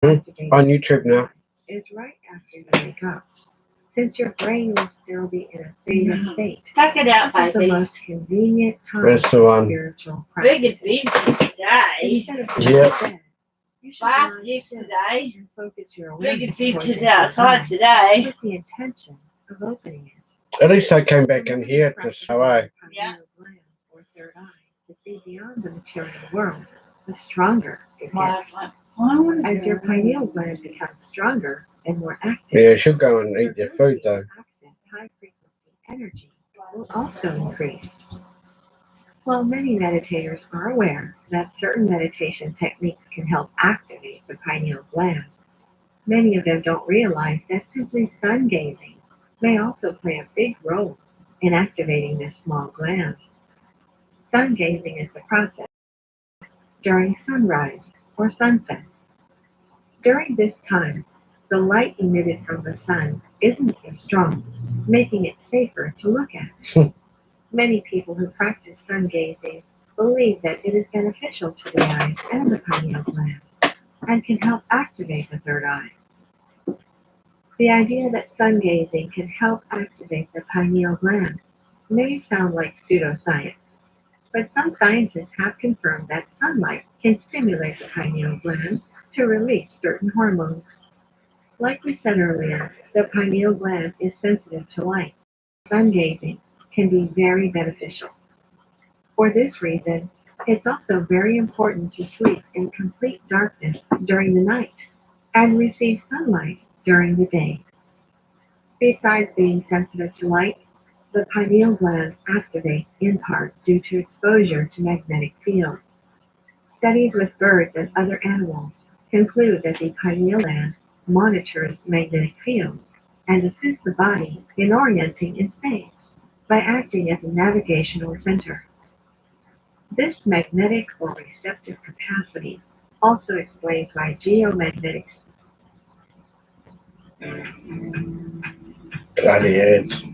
On YouTube now. Is right after you wake up, since your brain will still be in a theta state. Check it out, This is the baby. most convenient time Where's the for one? spiritual Big practice. adventure today. Instead of going Yep. to bed, you should Bath lie use still today. and focus your Big awareness towards adventures your outside mind today. with the intention of opening it. At least I came back in here to show I. Yeah. Or third eye to see beyond the material world, the stronger it Well, I gets. was like, well, I want to As your pineal gland becomes stronger and more active, Yeah, you should go and your eat your food ability though. to access high-frequency energy will also increase. While many meditators are aware that certain meditation techniques can help activate the pineal gland, many of them don't realize that simply sun gazing may also play a big role in activating this small gland. Sun gazing is the process during sunrise or sunset. During this time, the light emitted from the sun isn't as strong, making it safer to look at. Many people who practice sun gazing believe that it is beneficial to the eyes and the pineal gland and can help activate the third eye. The idea that sun gazing can help activate the pineal gland may sound like pseudoscience, but some scientists have confirmed that sunlight can stimulate the pineal gland to release certain hormones. Like we said earlier, the pineal gland is sensitive to light. Sun gazing can be very beneficial. For this reason, it's also very important to sleep in complete darkness during the night and receive sunlight during the day. Besides being sensitive to light, the pineal gland activates in part due to exposure to magnetic fields. Studies with birds and other animals conclude that the pineal gland monitors magnetic fields and assists the body in orienting in space by acting as a navigational center. This magnetic or receptive capacity also explains why geomagnetic Bloody heads.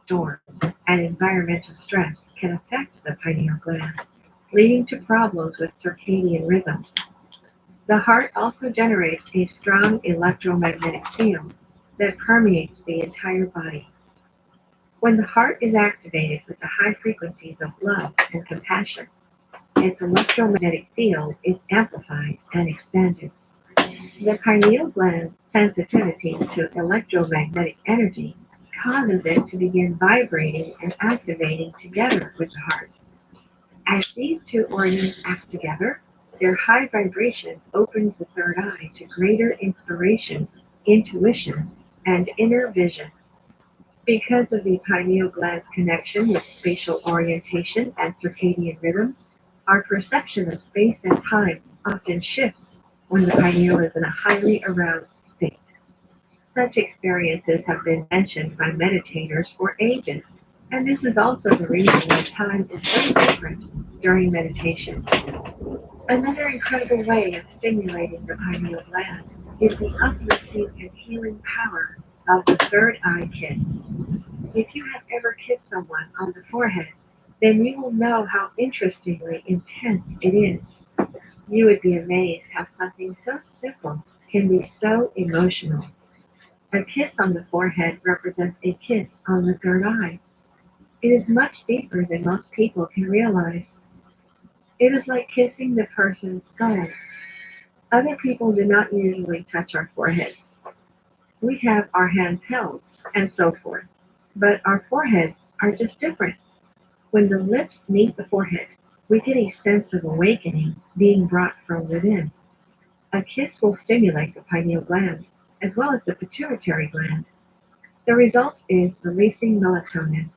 storms and environmental stress can affect the pineal gland, leading to problems with circadian rhythms. The heart also generates a strong electromagnetic field that permeates the entire body. When the heart is activated with the high frequencies of love and compassion, its electromagnetic field is amplified and expanded. The pineal gland's sensitivity to electromagnetic energy causes it to begin vibrating and activating together with the heart. As these two organs act together, their high vibration opens the third eye to greater inspiration, intuition, and inner vision. Because of the pineal gland's connection with spatial orientation and circadian rhythms, our perception of space and time often shifts when the pineal is in a highly aroused state. Such experiences have been mentioned by meditators for ages, and this is also the reason why time is so different during meditation. Another incredible way of stimulating the pineal gland is the uplifting and healing power of the third eye kiss. If you have ever kissed someone on the forehead, then you will know how interestingly intense it is. You would be amazed how something so simple can be so emotional. A kiss on the forehead represents a kiss on the third eye. It is much deeper than most people can realize. It is like kissing the person's soul. Other people do not usually touch our foreheads. We have our hands held, and so forth. But our foreheads are just different. When the lips meet the forehead, we get a sense of awakening being brought from within. A kiss will stimulate the pineal gland, as well as the pituitary gland. The result is releasing melatonin.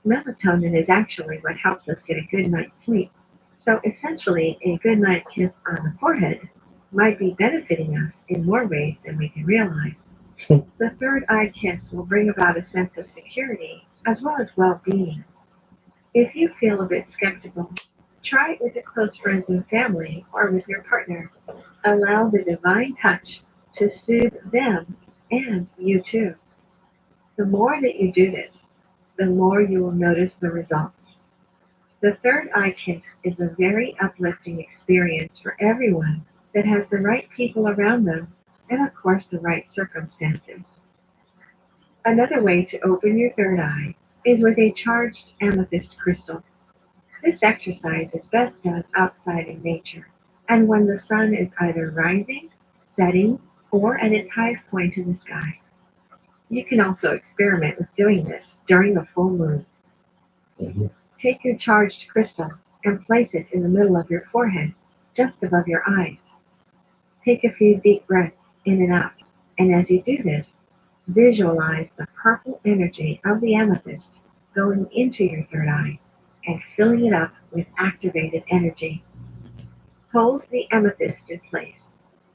Melatonin is actually what helps us get a good night's sleep. So essentially, a good night kiss on the forehead might be benefiting us in more ways than we can realize. The third eye kiss will bring about a sense of security as well as well-being. If you feel a bit skeptical, try it with a close friends and family or with your partner. Allow the divine touch to soothe them and you too. The more that you do this, the more you will notice the results. The third eye kiss is a very uplifting experience for everyone that has the right people around them and of course the right circumstances. Another way to open your third eye is with a charged amethyst crystal. This exercise is best done outside in nature and when the sun is either rising, setting, or at its highest point in the sky. You can also experiment with doing this during a full moon. Mhm. Take your charged crystal and place it in the middle of your forehead, just above your eyes. Take a few deep breaths in and out, and as you do this, visualize the purple energy of the amethyst going into your third eye and filling it up with activated energy. Hold the amethyst in place.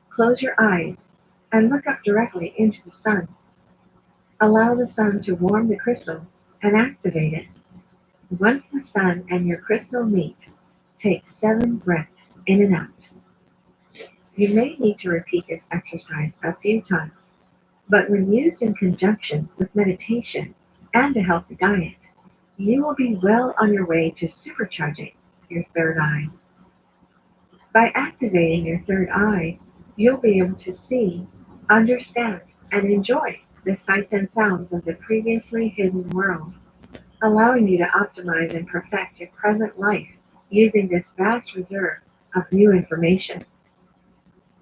Close your eyes and look up directly into the sun. Allow the sun to warm the crystal and activate it. Once the sun and your crystal meet, take 7 breaths in and out. You may need to repeat this exercise a few times, but when used in conjunction with meditation and a healthy diet, you will be well on your way to supercharging your third eye. By activating your third eye, you'll be able to see, understand, and enjoy the sights and sounds of the previously hidden world, allowing you to optimize and perfect your present life using this vast reserve of new information.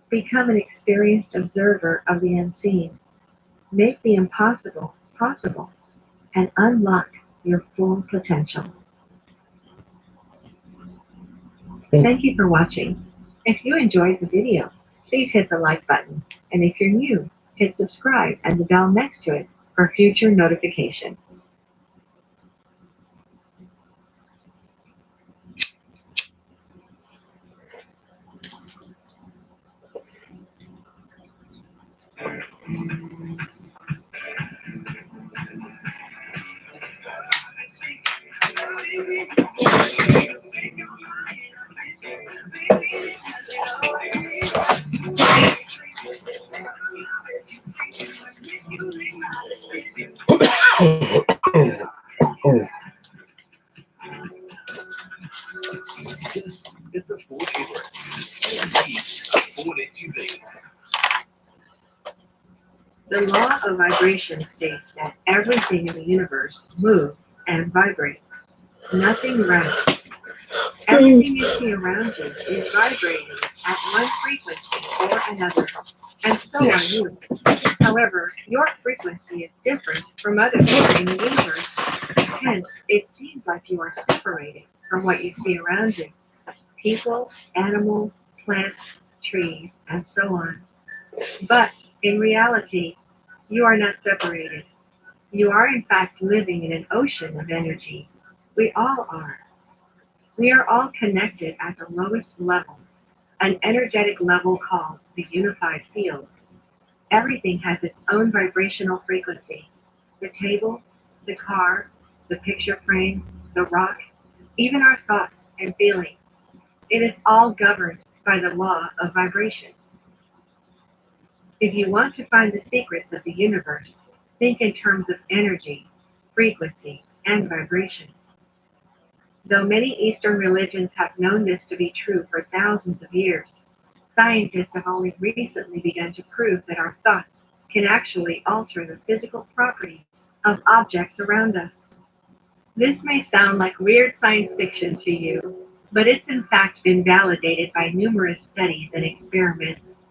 Become an experienced observer of the unseen. Make the impossible possible and unlock your full potential. Thank you for watching. If you enjoyed the video, please hit the like button. And if you're new, hit subscribe and the bell next to it for future notifications. Is the Ford Everest. Ford SUV. The law of vibration states that everything in the universe moves and vibrates. Nothing rests. Everything you see around you is vibrating at one frequency or another, and so Yes. are you. However, your frequency is different from other people in the universe. Hence, it seems like you are separated from what you see around you. People, animals, plants, trees, and so on. But in reality, you are not separated. You are in fact living in an ocean of energy. We all are. We are all connected at the lowest level, an energetic level called the unified field. Everything has its own vibrational frequency. The table, the car, the picture frame, the rock, even our thoughts and feelings. It is all governed by the law of vibration. If you want to find the secrets of the universe, think in terms of energy, frequency, and vibration. Though many Eastern religions have known this to be true for thousands of years, scientists have only recently begun to prove that our thoughts can actually alter the physical properties of objects around us. This may sound like weird science fiction to you, but it's in fact been validated by numerous studies and experiments.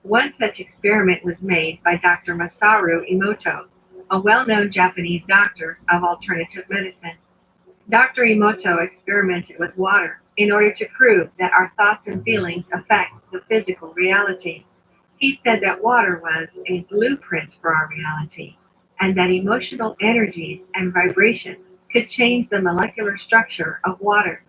One such experiment was made by Dr. Masaru Emoto, a well-known Japanese doctor of alternative medicine. Dr. Emoto experimented with water in order to prove that our thoughts and feelings affect the physical reality. He said that water was a blueprint for our reality, and that emotional energies and vibrations could change the molecular structure of water.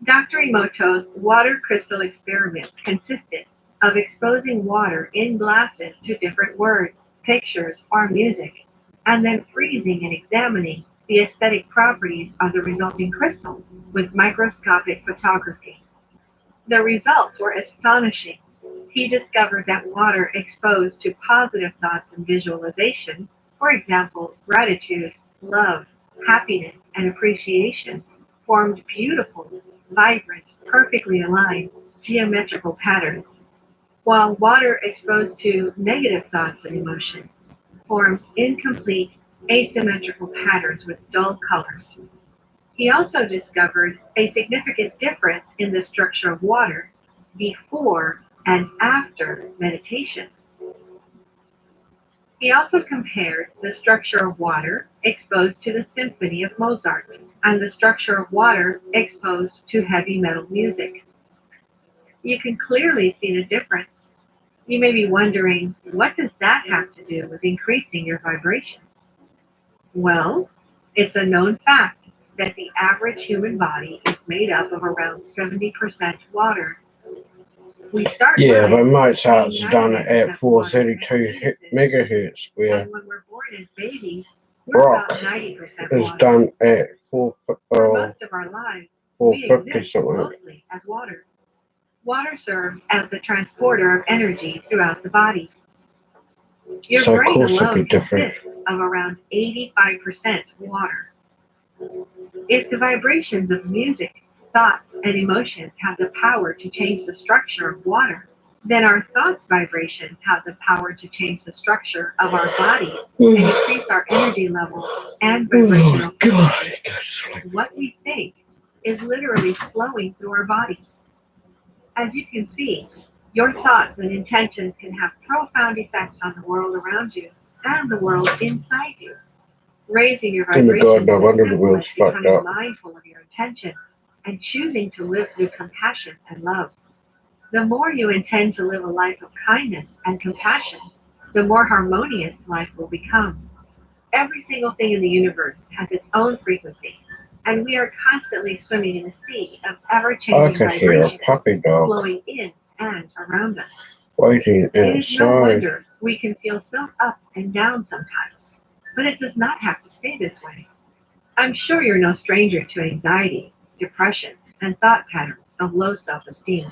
Dr. Emoto's water crystal experiments consisted of exposing water in glasses to different words, pictures, or music, and then freezing and examining the aesthetic properties of the resulting crystals with microscopic photography. The results were astonishing. He discovered that water exposed to positive thoughts and visualization, for example, gratitude, love, happiness, and appreciation, formed beautiful, vibrant, perfectly aligned geometrical patterns, while water exposed to negative thoughts and emotion forms incomplete, asymmetrical patterns with dull colors. He also discovered a significant difference in the structure of water before and after meditation. He also compared the structure of water exposed to the symphony of Mozart and the structure of water exposed to heavy metal music. You can clearly see the difference. You may be wondering, what does that have to do with increasing your vibration? Well, it's a known fact that the average human body is made up of around 70% water. We start Yeah, but life Mozart's being done it at 99% water and 432 pieces, megahertz, where and when we're born as babies, we're rock about 90% is water. done at For most of our lives, we 450 exist something. mostly as water. Water serves as the transporter of energy throughout the body. Your So of brain course it'd be alone different. consists of around 85% water. If the vibrations of music, thoughts, and emotions have the power to change the structure of water, then our thoughts vibrations have the power to change the structure of our bodies and increase our energy levels and vibrational Oh God, frequency. I gotta sleep. What we think is literally flowing through our bodies. As you can see, your thoughts and intentions can have profound effects on the world around you and the world inside you. Raising your Oh my God, vibration no is wonder as the simple world's as fucked becoming up. mindful of your intentions and choosing to live through compassion and love. The more you intend to live a life of kindness and compassion, the more harmonious life will become. Every single thing in the universe has its own frequency, and we are constantly swimming in a sea of I ever-changing could hear a vibrations puppy dog flowing in and around us. waiting It is no inside. wonder we can feel so up and down sometimes, but it does not have to stay this way. I'm sure you're no stranger to anxiety, depression, and thought patterns of low self-esteem.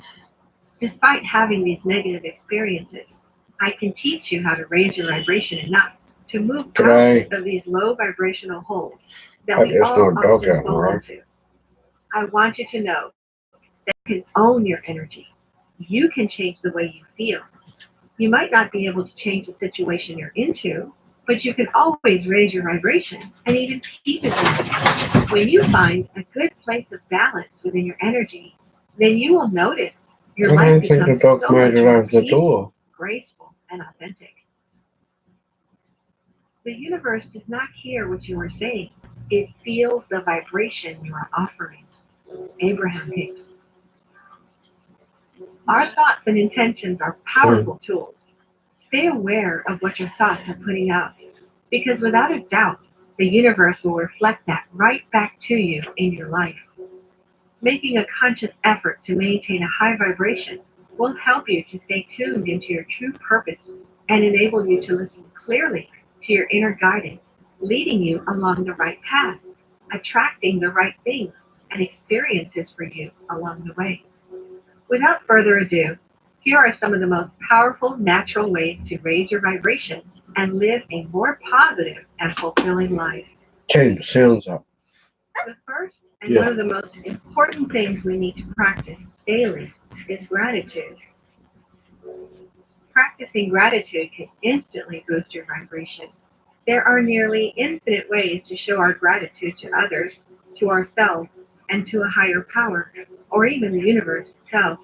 Despite having these negative experiences, I can teach you how to raise your vibration enough to move out Today, of these low vibrational holes that like we there's no all dog often out in the fall road. into. I want you to know that you can own your energy. You can change the way you feel. You might not be able to change the situation you're into, but you can always raise your vibration and even keep it there. When you find a good place of balance within your energy, then you will notice your I life don't think the becomes dog so made much it more over the peaceful, door. graceful, and authentic. The universe does not hear what you are saying. It feels the vibration you are offering. Abraham Hicks. Our thoughts and intentions are powerful tools. Stay aware of what your thoughts are putting out, because without a doubt, the universe will reflect that right back to you in your life. Making a conscious effort to maintain a high vibration will help you to stay tuned into your true purpose and enable you to listen clearly to your inner guidance, leading you along the right path, attracting the right things and experiences for you along the way. Without further ado, here are some of the most powerful natural ways to raise your vibration and live a more positive and fulfilling life. Turn the sounds up. The first and one of the most important things we need to practice daily is gratitude. Practicing gratitude can instantly boost your vibration. There are nearly infinite ways to show our gratitude to others, to ourselves, and to a higher power, or even the universe itself.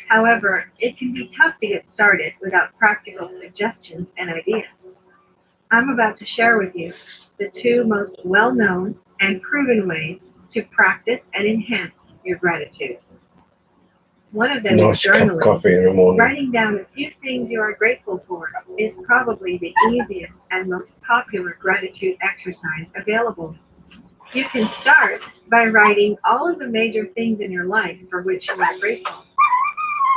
However, it can be tough to get started without practical suggestions and ideas. I'm about to share with you the two most well-known and proven ways to practice and enhance your gratitude. One of them is Nice cup of journaling. coffee in the morning. Writing down a few things you are grateful for is probably the easiest and most popular gratitude exercise available. You can start by writing all of the major things in your life for which you are grateful.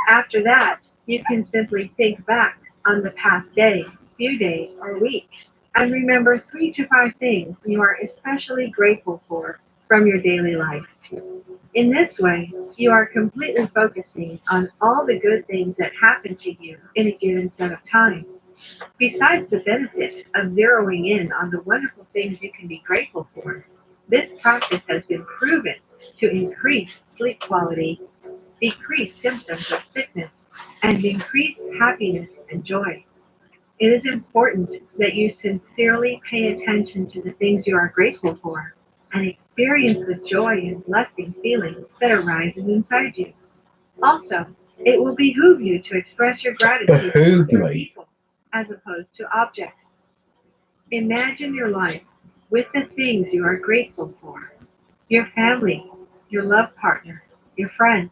After that, you can simply think back on the past day, few days, or week, and remember 3 to 5 things you are especially grateful for from your daily life. In this way, you are completely focusing on all the good things that happen to you in a given set of time. Besides the benefit of zeroing in on the wonderful things you can be grateful for, this practice has been proven to increase sleep quality, decrease symptoms of sickness, and increase happiness and joy. It is important that you sincerely pay attention to the things you are grateful for and experience the joy and blessing feeling that arises inside you. Also, it will behoove you to express your gratitude Behoove to me. people as opposed to objects. Imagine your life with the things you are grateful for: your family, your love partner, your friends.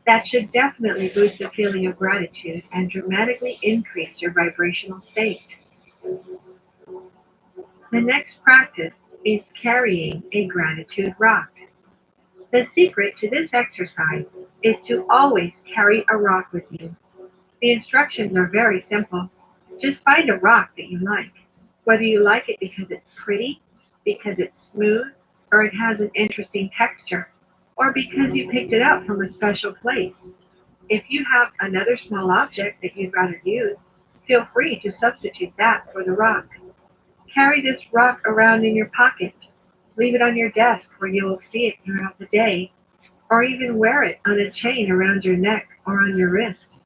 That should definitely boost the feeling of gratitude and dramatically increase your vibrational state. The next practice is carrying a gratitude rock. The secret to this exercise is to always carry a rock with you. The instructions are very simple. Just find a rock that you like, whether you like it because it's pretty, because it's smooth, or it has an interesting texture, or because you picked it up from a special place. If you have another small object that you'd rather use, feel free to substitute that for the rock. Carry this rock around in your pocket. Leave it on your desk where you will see it throughout the day, or even wear it on a chain around your neck or on your wrist.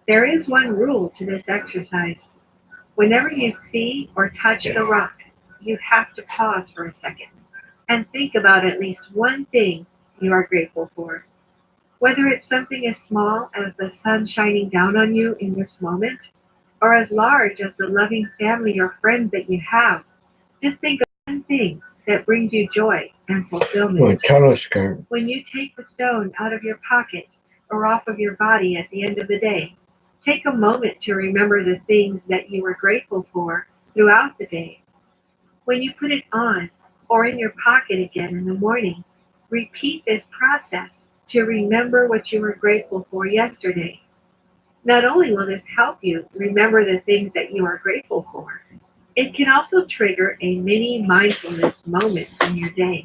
There is one rule to this exercise. Whenever you see or touch the rock, you have to pause for a second and think about at least one thing you are grateful for. Whether it's something as small as the sun shining down on you in this moment, or as large as the loving family or friends that you have, just think of one thing that brings you joy and My fulfillment. telescope. When you take the stone out of your pocket or off of your body at the end of the day, take a moment to remember the things that you were grateful for throughout the day. When you put it on or in your pocket again in the morning, repeat this process to remember what you were grateful for yesterday. Not only will this help you remember the things that you are grateful for, it can also trigger a mini mindfulness moment in your day.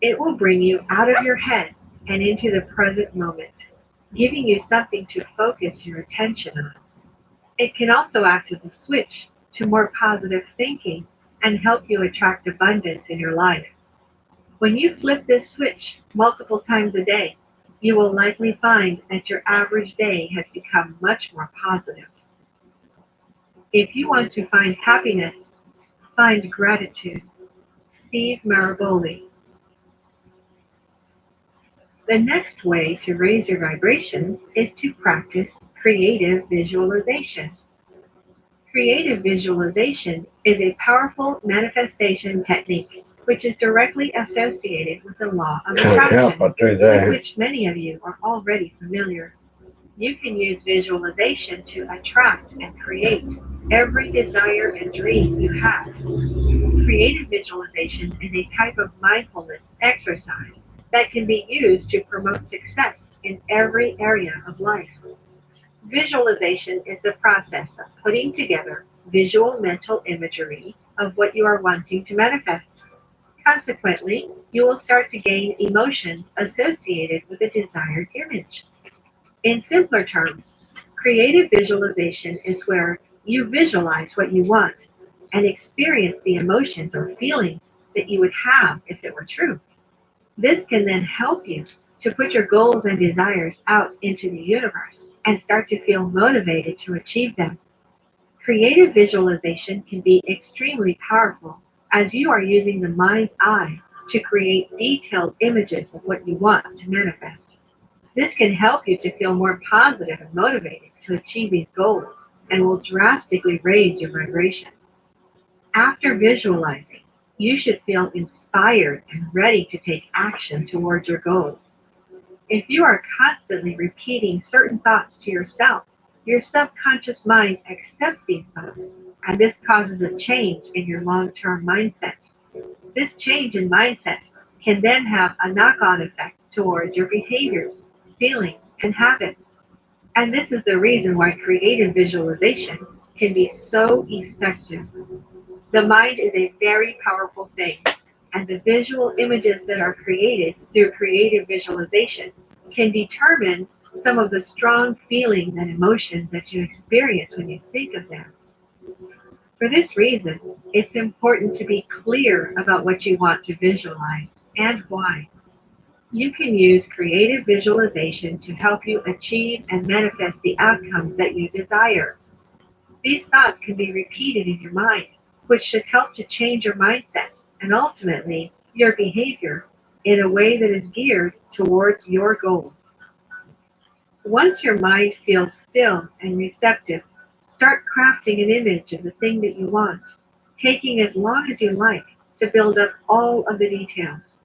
It will bring you out of your head and into the present moment, giving you something to focus your attention on. It can also act as a switch to more positive thinking and help you attract abundance in your life. When you flip this switch multiple times a day, you will likely find that your average day has become much more positive. If you want to find happiness, find gratitude. Steve Maraboli. The next way to raise your vibration is to practice creative visualization. Creative visualization is a powerful manifestation technique which is directly associated with the law of Can't help attraction, but do with that. which many of you are already familiar. You can use visualization to attract and create every desire and dream you have. Creative visualization is a type of mindfulness exercise that can be used to promote success in every area of life. Visualization is the process of putting together visual mental imagery of what you are wanting to manifest. Consequently, you will start to gain emotions associated with a desired image. In simpler terms, creative visualization is where you visualize what you want and experience the emotions or feelings that you would have if it were true. This can then help you to put your goals and desires out into the universe and start to feel motivated to achieve them. Creative visualization can be extremely powerful as you are using the mind's eye to create detailed images of what you want to manifest. This can help you to feel more positive and motivated to achieve these goals and will drastically raise your vibration. After visualizing, you should feel inspired and ready to take action towards your goals. If you are constantly repeating certain thoughts to yourself, your subconscious mind accepts these thoughts, and this causes a change in your long-term mindset. This change in mindset can then have a knock-on effect towards your behaviors, feelings, and habits. And this is the reason why creative visualization can be so effective. The mind is a very powerful thing, and the visual images that are created through creative visualization can determine some of the strong feelings and emotions that you experience when you think of them. For this reason, it's important to be clear about what you want to visualize and why. You can use creative visualization to help you achieve and manifest the outcomes that you desire. These thoughts can be repeated in your mind, which should help to change your mindset and ultimately your behavior in a way that is geared towards your goals. Once your mind feels still and receptive, start crafting an image of the thing that you want, taking as long as you like to build up all of the details.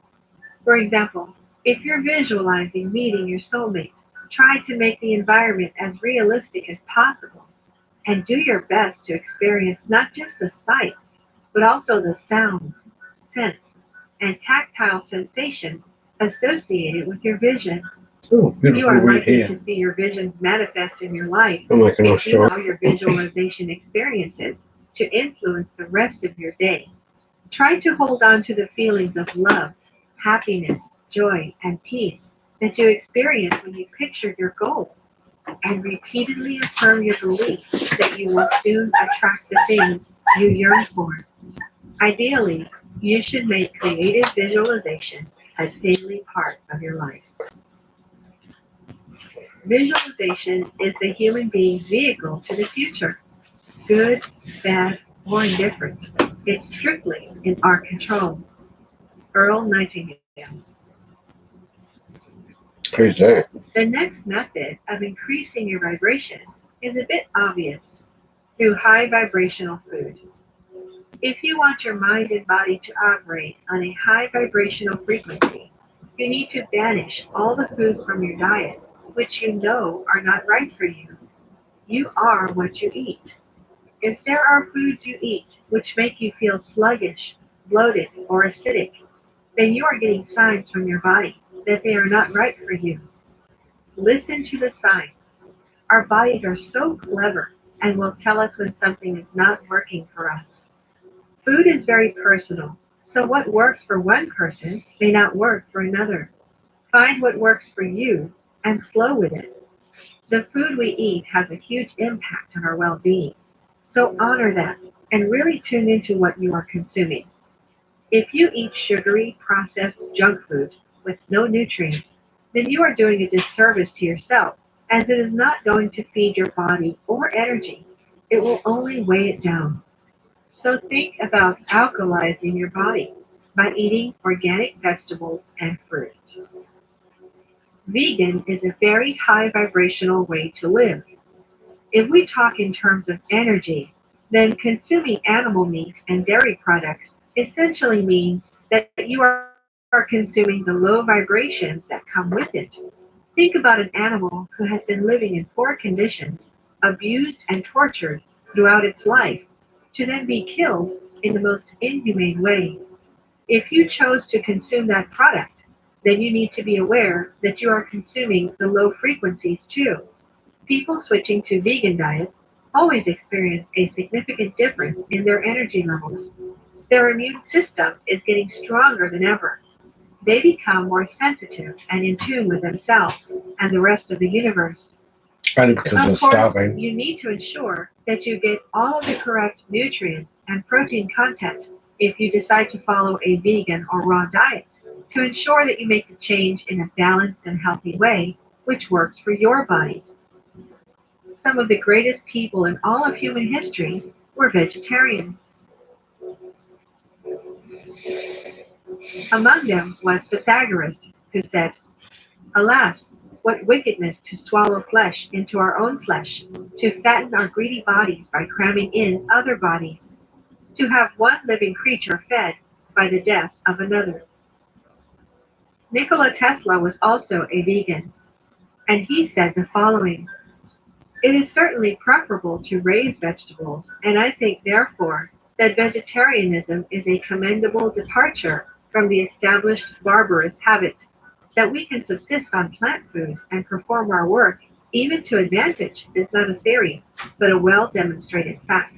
For example, if you're visualizing meeting your soulmate, try to make the environment as realistic as possible and do your best to experience not just the sights, but also the sounds, scents, and tactile sensations associated with your vision. Oh, You beautiful are right likely here. to see your visions manifest in your life I'm like an and Australian. allow your visualization experiences to influence the rest of your day. Try to hold on to the feelings of love, happiness, joy, and peace that you experience when you picture your goals, and repeatedly affirm your belief that you will soon attract the things you yearn for. Ideally, you should make creative visualization a daily part of your life. Visualization is the human being's vehicle to the future, good, bad, or indifferent. It's strictly in our control. Earl Nightingale. Who's that? The next method of increasing your vibration is a bit obvious through high vibrational food. If you want your mind and body to operate on a high vibrational frequency, you need to banish all the food from your diet which you know are not right for you. You are what you eat. If there are foods you eat which make you feel sluggish, bloated, or acidic, then you are getting signs from your body that they are not right for you. Listen to the signs. Our bodies are so clever and will tell us when something is not working for us. Food is very personal, so what works for one person may not work for another. Find what works for you and flow with it. The food we eat has a huge impact on our well-being, so honor that and really tune into what you are consuming. If you eat sugary, processed junk food with no nutrients, then you are doing a disservice to yourself, as it is not going to feed your body or energy. It will only weigh it down. So think about alkalizing your body by eating organic vegetables and fruit. Vegan is a very high vibrational way to live. If we talk in terms of energy, then consuming animal meat and dairy products essentially means that you are consuming the low vibrations that come with it. Think about an animal who has been living in poor conditions, abused and tortured throughout its life, to then be killed in the most inhumane way. If you chose to consume that product, then you need to be aware that you are consuming the low frequencies too. People switching to vegan diets always experience a significant difference in their energy levels. Their immune system is getting stronger than ever. They become more sensitive and in tune with themselves and the rest of the universe. Only because I'm Of course, starving. you need to ensure that you get all of the correct nutrients and protein content if you decide to follow a vegan or raw diet, to ensure that you make the change in a balanced and healthy way which works for your body. Some of the greatest people in all of human history were vegetarians. Among them was Pythagoras, who said, "Alas, what wickedness to swallow flesh into our own flesh, to fatten our greedy bodies by cramming in other bodies, to have one living creature fed by the death of another." Nikola Tesla was also a vegan, and he said the following: "It is certainly preferable to raise vegetables, and I think therefore that vegetarianism is a commendable departure from the established barbarous habit, that we can subsist on plant food and perform our work even to advantage is not a theory, but a well demonstrated fact."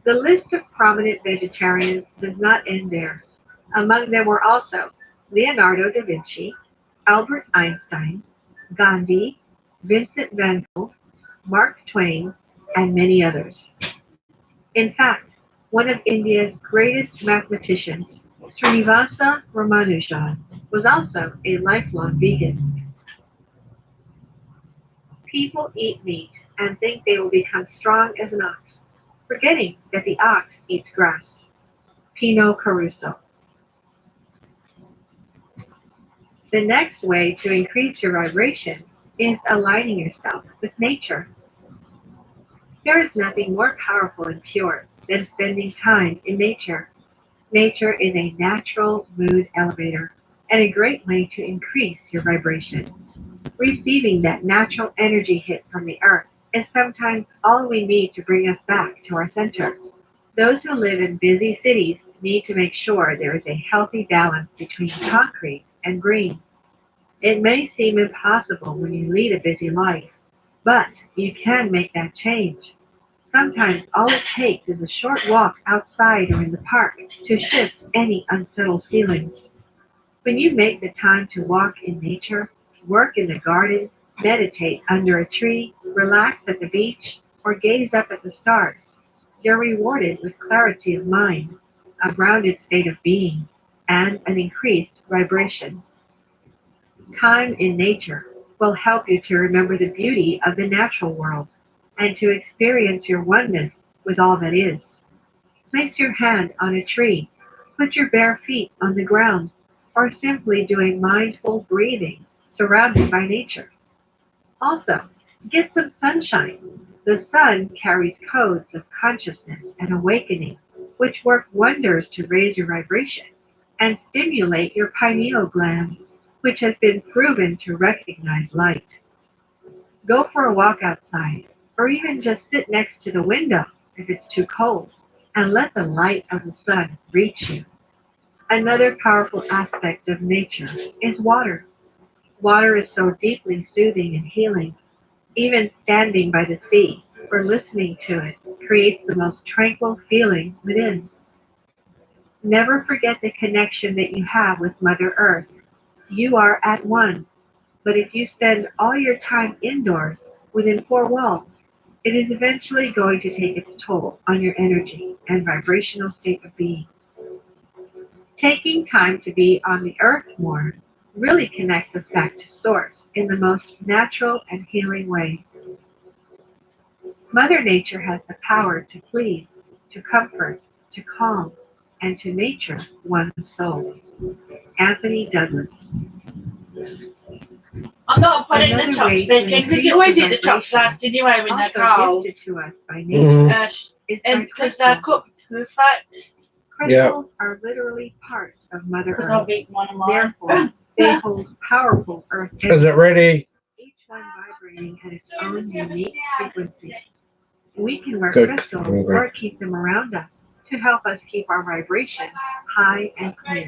The list of prominent vegetarians does not end there. Among them were also Leonardo da Vinci, Albert Einstein, Gandhi, Vincent van Gogh, Mark Twain, and many others. In fact, one of India's greatest mathematicians, Srinivasa Ramanujan, was also a lifelong vegan. People eat meat and think they will become strong as an ox, forgetting that the ox eats grass. Pino Caruso. The next way to increase your vibration is aligning yourself with nature. There is nothing more powerful and pure than spending time in nature. Nature is a natural mood elevator and a great way to increase your vibration. Receiving that natural energy hit from the earth is sometimes all we need to bring us back to our center. Those who live in busy cities need to make sure there is a healthy balance between concrete and green. It may seem impossible when you lead a busy life, but you can make that change. Sometimes all it takes is a short walk outside or in the park to shift any unsettled feelings. When you make the time to walk in nature, work in the garden, meditate under a tree, relax at the beach, or gaze up at the stars, you're rewarded with clarity of mind, a grounded state of being, and an increased vibration. Time in nature will help you to remember the beauty of the natural world and to experience your oneness with all that is. Place your hand on a tree, put your bare feet on the ground, or simply do a mindful breathing surrounded by nature. Also, get some sunshine. The sun carries codes of consciousness and awakening, which work wonders to raise your vibration and stimulate your pineal gland, which has been proven to recognize light. Go for a walk outside, or even just sit next to the window if it's too cold, and let the light of the sun reach you. Another powerful aspect of nature is water. Water is so deeply soothing and healing. Even standing by the sea or listening to it creates the most tranquil feeling within. Never forget the connection that you have with Mother Earth. You are at one, but if you spend all your time indoors within four walls, it is eventually going to take its toll on your energy and vibrational state of being. Taking time to be on the earth more really connects us back to Source in the most natural and healing way. Mother Nature has the power to please, to comfort, to calm, and to nature one's soul. Anthony Douglas. I'm not putting the Another chops way to baking because increase you always the eat the chops vibration, last anyway when they're also cold. gifted to us by nature, is by And because they're crystals. cooked with fat. Crystals are literally part of Mother Because I'll Earth. eat one of mine. Therefore, they hold powerful earth Is it energy, ready? each one vibrating at its own unique frequency. We can wear Good. crystals or keep them around us to help us keep our vibration high and clear.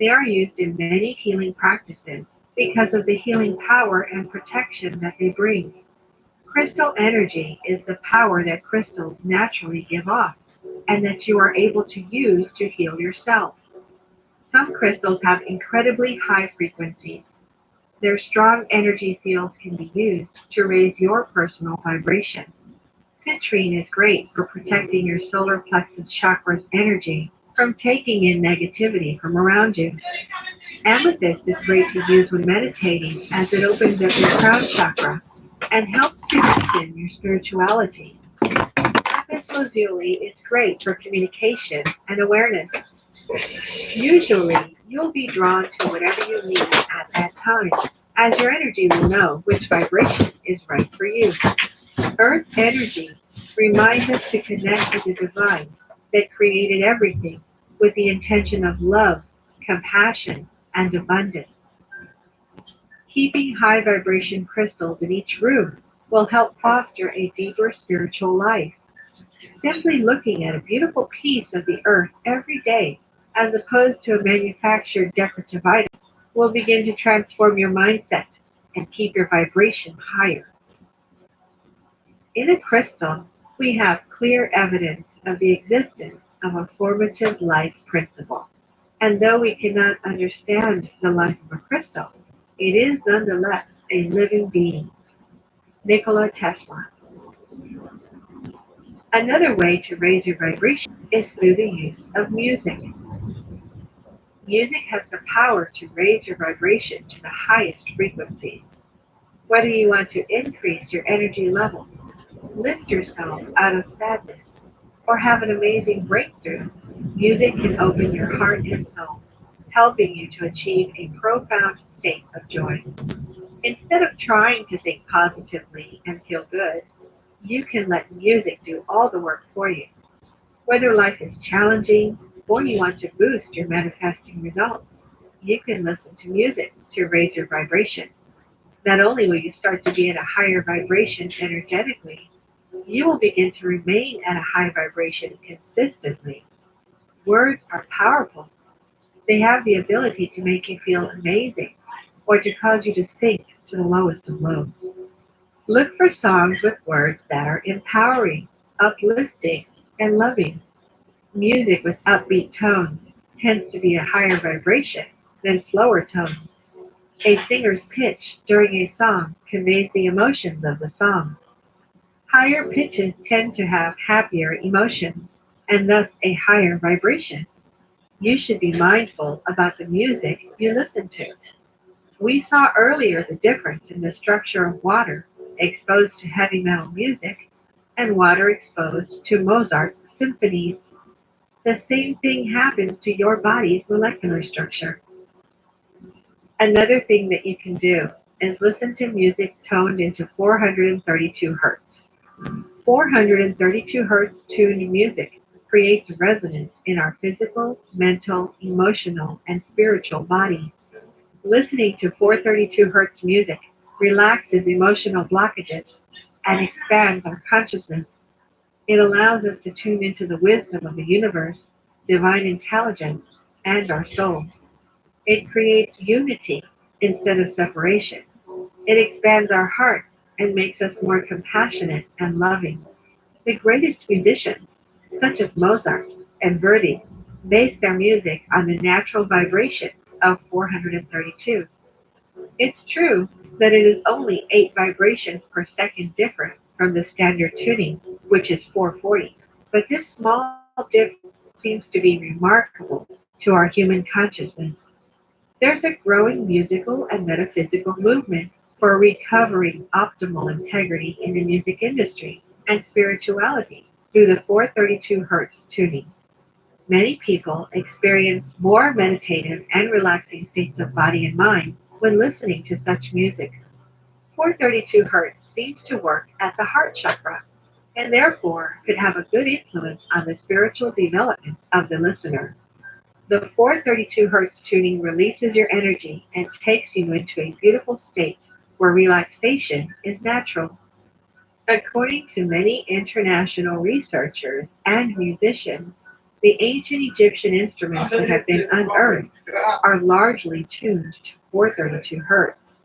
They are used in many healing practices because of the healing power and protection that they bring. Crystal energy is the power that crystals naturally give off and that you are able to use to heal yourself. Some crystals have incredibly high frequencies. Their strong energy fields can be used to raise your personal vibration. Citrine is great for protecting your solar plexus chakra's energy from taking in negativity from around you. Amethyst is great to use when meditating as it opens up your crown chakra and helps to deepen your spirituality. Lapis lazuli is great for communication and awareness. Usually, you'll be drawn to whatever you need at that time, as your energy will know which vibration is right for you. Earth energy reminds us to connect with the divine that created everything with the intention of love, compassion, and abundance. Keeping high vibration crystals in each room will help foster a deeper spiritual life. Simply looking at a beautiful piece of the earth every day, as opposed to a manufactured decorative item, will begin to transform your mindset and keep your vibration higher. In a crystal, we have clear evidence of the existence of a formative life principle. And though we cannot understand the life of a crystal, it is nonetheless a living being. Nikola Tesla. Another way to raise your vibration is through the use of music. Music has the power to raise your vibration to the highest frequencies. Whether you want to increase your energy level, lift yourself out of sadness, or have an amazing breakthrough, music can open your heart and soul, helping you to achieve a profound state of joy. Instead of trying to think positively and feel good, you can let music do all the work for you. Whether life is challenging or you want to boost your manifesting results, you can listen to music to raise your vibration. Not only will you start to be at a higher vibration energetically, you will begin to remain at a high vibration consistently. Words are powerful. They have the ability to make you feel amazing or to cause you to sink to the lowest of lows. Look for songs with words that are empowering, uplifting, and loving. Music with upbeat tones tends to be a higher vibration than slower tones. A singer's pitch during a song conveys the emotions of the song. Higher pitches tend to have happier emotions and thus a higher vibration. You should be mindful about the music you listen to. We saw earlier the difference in the structure of water exposed to heavy metal music and water exposed to Mozart's symphonies. The same thing happens to your body's molecular structure. Another thing that you can do is listen to music toned into 432 hertz. 432 hertz tuned music creates resonance in our physical, mental, emotional, and spiritual body. Listening to 432 hertz music relaxes emotional blockages and expands our consciousness. It allows us to tune into the wisdom of the universe, divine intelligence, and our soul. It creates unity instead of separation. It expands our hearts and makes us more compassionate and loving. The greatest musicians, such as Mozart and Verdi, base their music on the natural vibration of 432. It's true that it is only 8 vibrations per second different from the standard tuning, which is 440, but this small difference seems to be remarkable to our human consciousness. There's a growing musical and metaphysical movement for recovering optimal integrity in the music industry and spirituality through the 432 hertz tuning. Many people experience more meditative and relaxing states of body and mind when listening to such music. 432 hertz seems to work at the heart chakra and therefore could have a good influence on the spiritual development of the listener. The 432 hertz tuning releases your energy and takes you into a beautiful state where relaxation is natural. According to many international researchers and musicians, the ancient Egyptian instruments that have been unearthed are largely tuned to 432 hertz.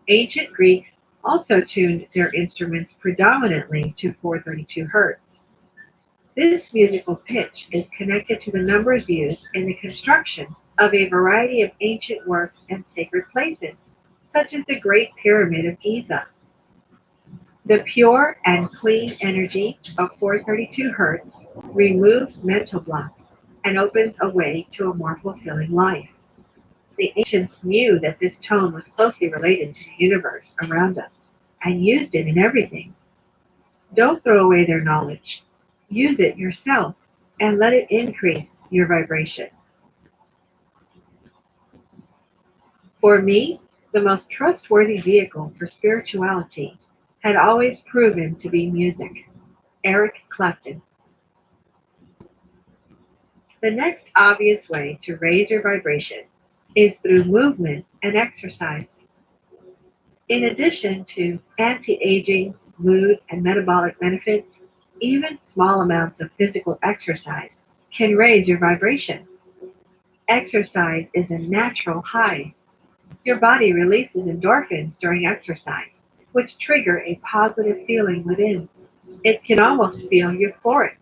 Ancient Greeks also tuned their instruments predominantly to 432 hertz. This musical pitch is connected to the numbers used in the construction of a variety of ancient works and sacred places, such as the Great Pyramid of Giza. The pure and clean energy of 432 hertz removes mental blocks and opens a way to a more fulfilling life. The ancients knew that this tone was closely related to the universe around us and used it in everything. Don't throw away their knowledge. Use it yourself and let it increase your vibration. For me, the most trustworthy vehicle for spirituality had always proven to be music. Eric Clapton. The next obvious way to raise your vibration is through movement and exercise. In addition to anti-aging, mood, and metabolic benefits, even small amounts of physical exercise can raise your vibration. Exercise is a natural high. Your body releases endorphins during exercise, which trigger a positive feeling within. It can almost feel euphoric.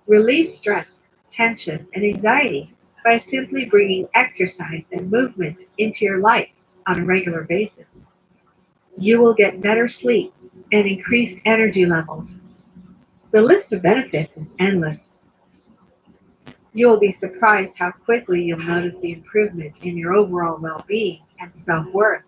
Release stress, tension, and anxiety by simply bringing exercise and movement into your life on a regular basis. You will get better sleep and increased energy levels. The list of benefits is endless. You will be surprised how quickly you'll notice the improvement in your overall well-being and self-worth.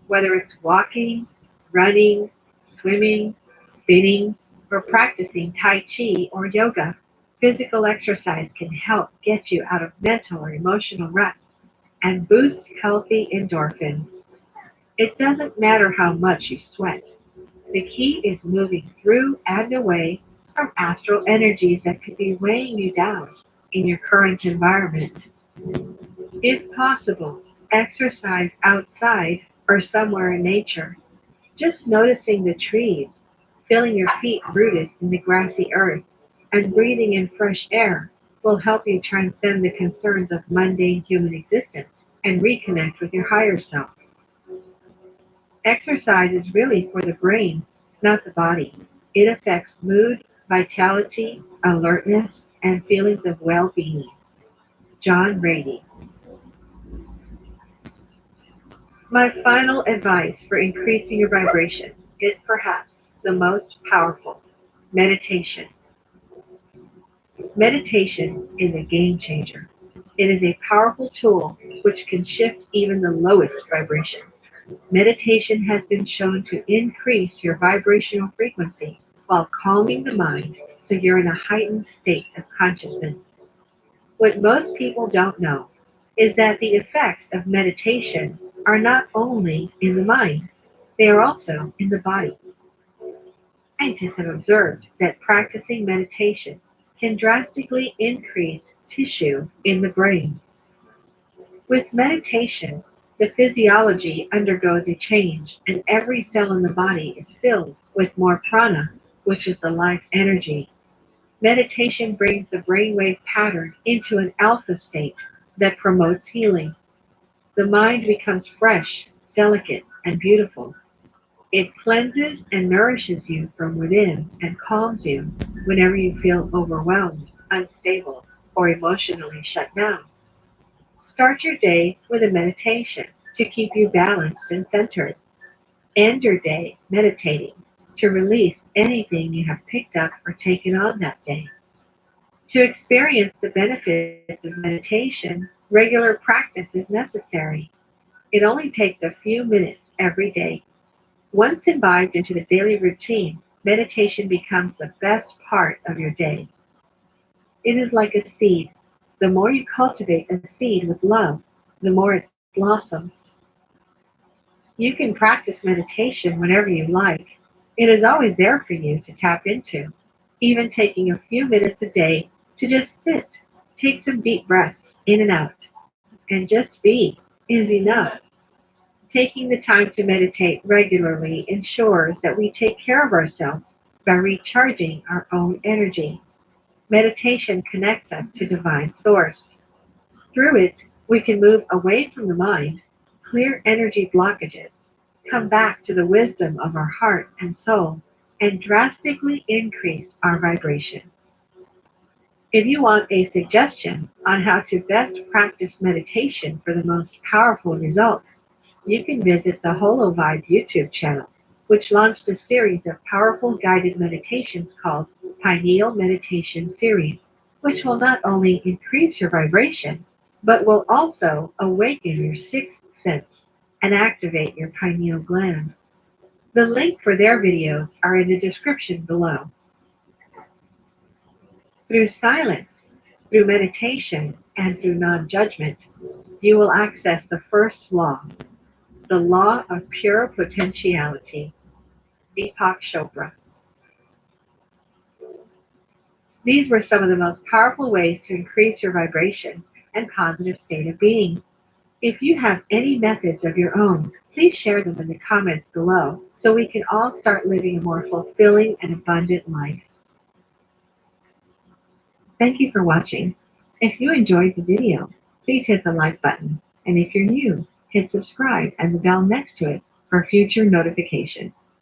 Whether it's walking, running, swimming, spinning, or practicing Tai Chi or yoga, physical exercise can help get you out of mental or emotional ruts and boost healthy endorphins. It doesn't matter how much you sweat. The key is moving through and away from astral energies that could be weighing you down in your current environment. If possible, exercise outside or somewhere in nature. Just noticing the trees, feeling your feet rooted in the grassy earth, and breathing in fresh air will help you transcend the concerns of mundane human existence and reconnect with your higher self. Exercise is really for the brain, not the body. It affects mood, vitality, alertness, and feelings of well-being. John Rady. My final advice for increasing your vibration is perhaps the most powerful: meditation. Meditation is a game changer. It is a powerful tool which can shift even the lowest vibration. Meditation has been shown to increase your vibrational frequency while calming the mind so you're in a heightened state of consciousness. What most people don't know is that the effects of meditation are not only in the mind, they are also in the body. Scientists have observed that practicing meditation can drastically increase tissue in the brain. With meditation, the physiology undergoes a change and every cell in the body is filled with more prana, which is the life energy. Meditation brings the brainwave pattern into an alpha state that promotes healing. The mind becomes fresh, delicate, and beautiful. It cleanses and nourishes you from within and calms you whenever you feel overwhelmed, unstable, or emotionally shut down. Start your day with a meditation to keep you balanced and centered. End your day meditating to release anything you have picked up or taken on that day. To experience the benefits of meditation, regular practice is necessary. It only takes a few minutes every day. Once imbibed into the daily routine, meditation becomes the best part of your day. It is like a seed. The more you cultivate a seed with love, the more it blossoms. You can practice meditation whenever you like. It is always there for you to tap into. Even taking a few minutes a day to just sit, take some deep breaths in and out, and just be is enough. Taking the time to meditate regularly ensures that we take care of ourselves by recharging our own energy. Meditation connects us to divine source. Through it, we can move away from the mind, clear energy blockages, come back to the wisdom of our heart and soul, and drastically increase our vibrations. If you want a suggestion on how to best practice meditation for the most powerful results, you can visit the HoloVibe YouTube channel, which launched a series of powerful guided meditations called Pineal Meditation Series, which will not only increase your vibration, but will also awaken your sixth sense and activate your pineal gland. The link for their videos are in the description below. Through silence, through meditation, and through non-judgment, you will access the first law, the law of pure potentiality. Deepak Chopra. These were some of the most powerful ways to increase your vibration and positive state of being. If you have any methods of your own, please share them in the comments below so we can all start living a more fulfilling and abundant life. Thank you for watching. If you enjoyed the video, please hit the like button. And if you're new, hit subscribe and the bell next to it for future notifications.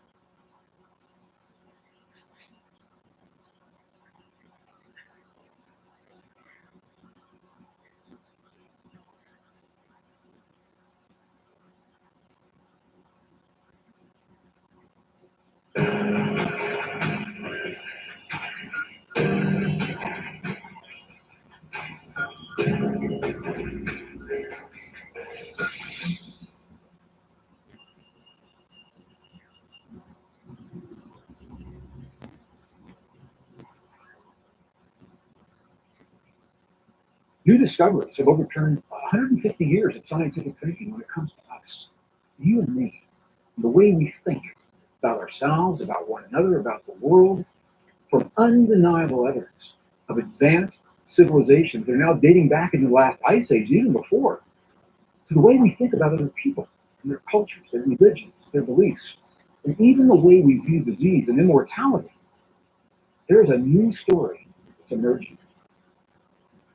New discoveries have overturned 150 years of scientific thinking when it comes to us, you and me, the way we think about ourselves, about one another, about the world, from undeniable evidence of advanced civilizations that are now dating back into the last ice age, even before, to the way we think about other people and their cultures, their religions, their beliefs, and even the way we view disease and immortality. There's a new story that's emerging.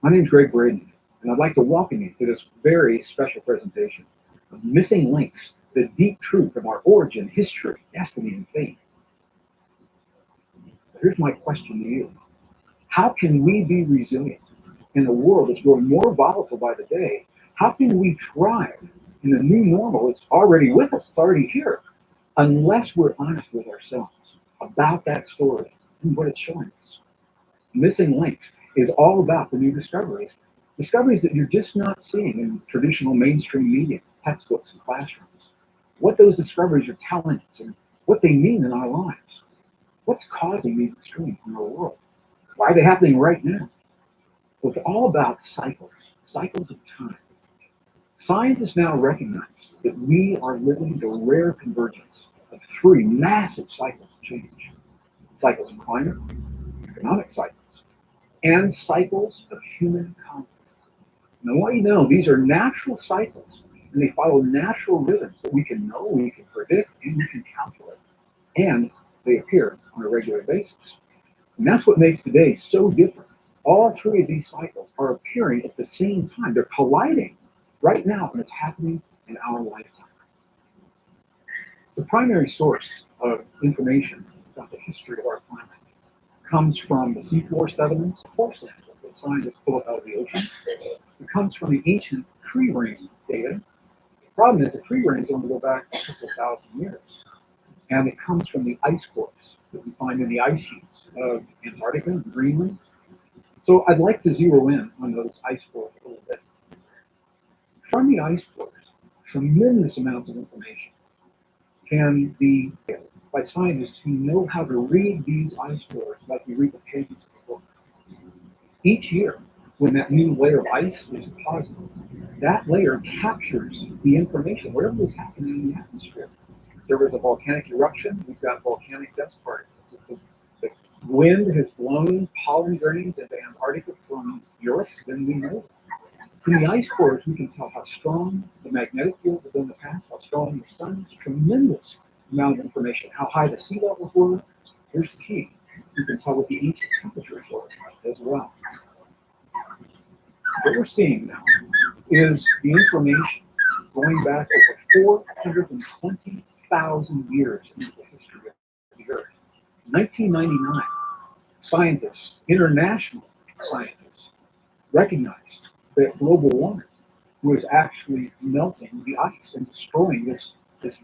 My name is Greg Braden, and I'd like to welcome you to this very special presentation of Missing Links, the deep truth of our origin, history, destiny, and fate. Here's my question to you. How can we be resilient in a world that's growing more volatile by the day? How can we thrive in the new normal that's already with us, it's already here, unless we're honest with ourselves about that story and what it's showing us? Missing Links is all about the new discoveries that you're just not seeing in traditional mainstream media, textbooks, and classrooms. What those discoveries are telling us and what they mean in our lives. What's causing these extremes in our world? Why are they happening right now? Well, it's all about cycles of time. Scientists now recognize that we are living the rare convergence of three massive cycles of change. Cycles of climate, economic cycles, and cycles of human conflict. Now, what you know, these are natural cycles, and they follow natural rhythms that we can know, we can predict, and we can calculate. And they appear on a regular basis. And that's what makes today so different. All three of these cycles are appearing at the same time. They're colliding right now, and it's happening in our lifetime. The primary source of information about the history of our planet comes from the seafloor sediments, pore samples that scientists pull out of the ocean. It comes from the ancient tree ring data. The problem is the tree rings only go back a couple thousand years. And it comes from the ice cores that we find in the ice sheets of Antarctica and Greenland. So I'd like to zero in on those ice cores a little bit. From the ice cores, tremendous amounts of information can be given by scientists who know how to read these ice cores like we read the pages of a book. Each year, when that new layer of ice is deposited, that layer captures the information, whatever is happening in the atmosphere. There was a volcanic eruption, we've got volcanic dust particles. The wind has blown pollen grains into Antarctica from Europe, then we know. From the ice cores, we can tell how strong the magnetic field was in the past, how strong the sun is, tremendous amount of information, how high the sea levels were. Here's the key. You can tell what the ancient temperatures were as well. What we're seeing now is the information going back over 420,000 years into the history of the Earth. 1999, scientists, international scientists, recognized that global warming was actually melting the ice and destroying this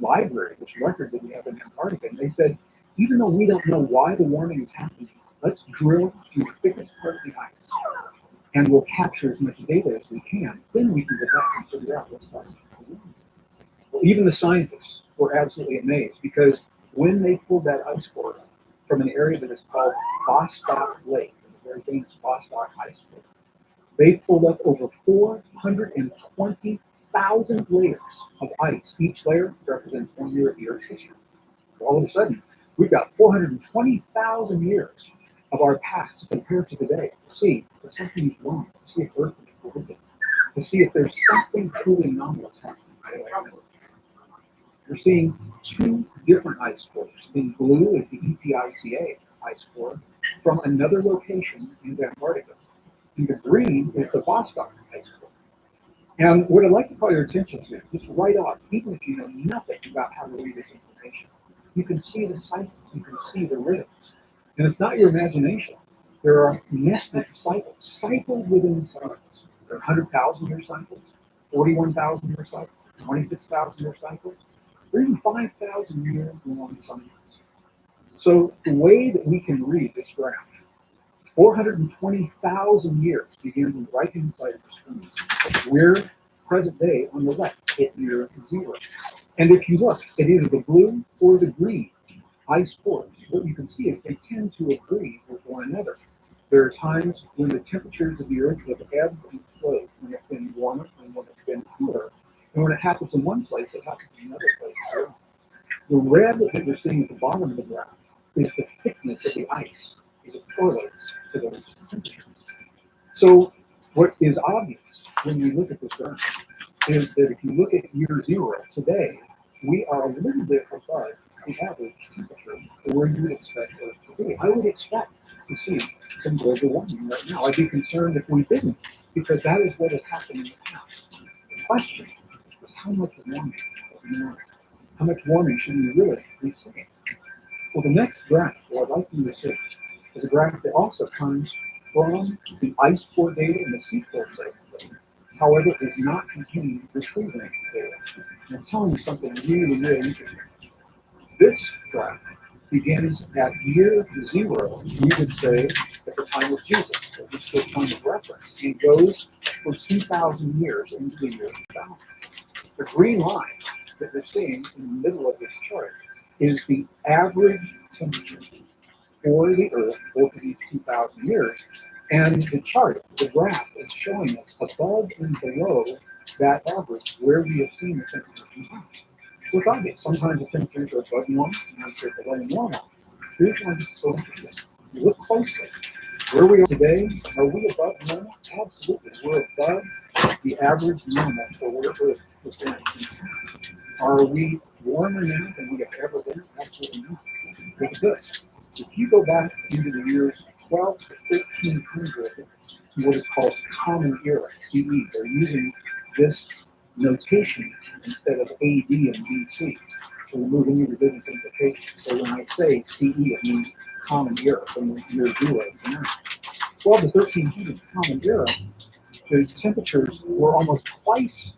library, this record that we have in Antarctica. And they said, even though we don't know why the warming is happening, let's drill through the thickest part of the ice and we'll capture as much data as we can. Then we can go back and figure out what's causing the warming. Well, even the scientists were absolutely amazed because when they pulled that ice core from an area that is called Vostok Lake, the very famous Vostok ice core, they pulled up over 420,000 layers of ice. Each layer represents 1 year of the Earth's history. All of a sudden, we've got 420,000 years of our past to compare to today to see if something is wrong, to see if Earth is broken, to see if there's something truly anomalous happening. We're seeing two different ice cores. In blue is the EPICA ice core from another location in Antarctica. And the green is the Vostok ice core. And what I'd like to call your attention to, just right off, even if you know nothing about how to read this information, you can see the cycles, you can see the rhythms. And it's not your imagination. There are nested cycles within cycles. There are 100,000 year cycles, 41,000 year cycles, 26,000 year cycles, or even 5,000 year long cycles. So the way that we can read this graph, 420,000 years begins on the right-hand side of the screen. We're present day on the left at near zero. And if you look at either the blue or the green ice cores, what you can see is they tend to agree with one another. There are times when the temperatures of the Earth have ebbed and warmer and when it's been cooler. And when it happens in one place, it happens in another place as well. The red that you're seeing at the bottom of the graph is the thickness of the ice as it correlates to those temperatures. So what is obvious when you look at this graph is that if you look at year 0 today, we are a little bit above the average temperature where you would expect Earth to be. I would expect to see some global warming right now. I'd be concerned if we didn't, because that is what has happened in the past. The question is how much warming do we want? How much warming should we really be seeing? Well, the next graph that I'd like you to see is a graph that also comes from the ice core data and the seafloor data. However, it does not contain retrieving data. And it's telling you something really, really interesting. This graph begins at year 0, we would say, at the time of Jesus, at which the time of reference, and goes for 2,000 years into the year 2000. The green line that we're seeing in the middle of this chart is the average temperature for the Earth over these 2,000 years. And the chart, the graph, is showing us above and below that average where we have seen the temperature come. So it's obvious. Sometimes the temperatures are above normal, sometimes they're below normal. Here's why this is so interesting. You look closely. Where we are today, are we above normal? Absolutely. We're above the average normal for where Earth was going. Are we warmer now than we have ever been? Absolutely not. Look at this. If you go back into the years 12 to 1300, what is called Common Era, CE, they're using this notation instead of AD and BC to remove any religious implications. So when I say CE, it means Common Era from year 0 to now. 12 to 1300 Common Era, the temperatures were almost twice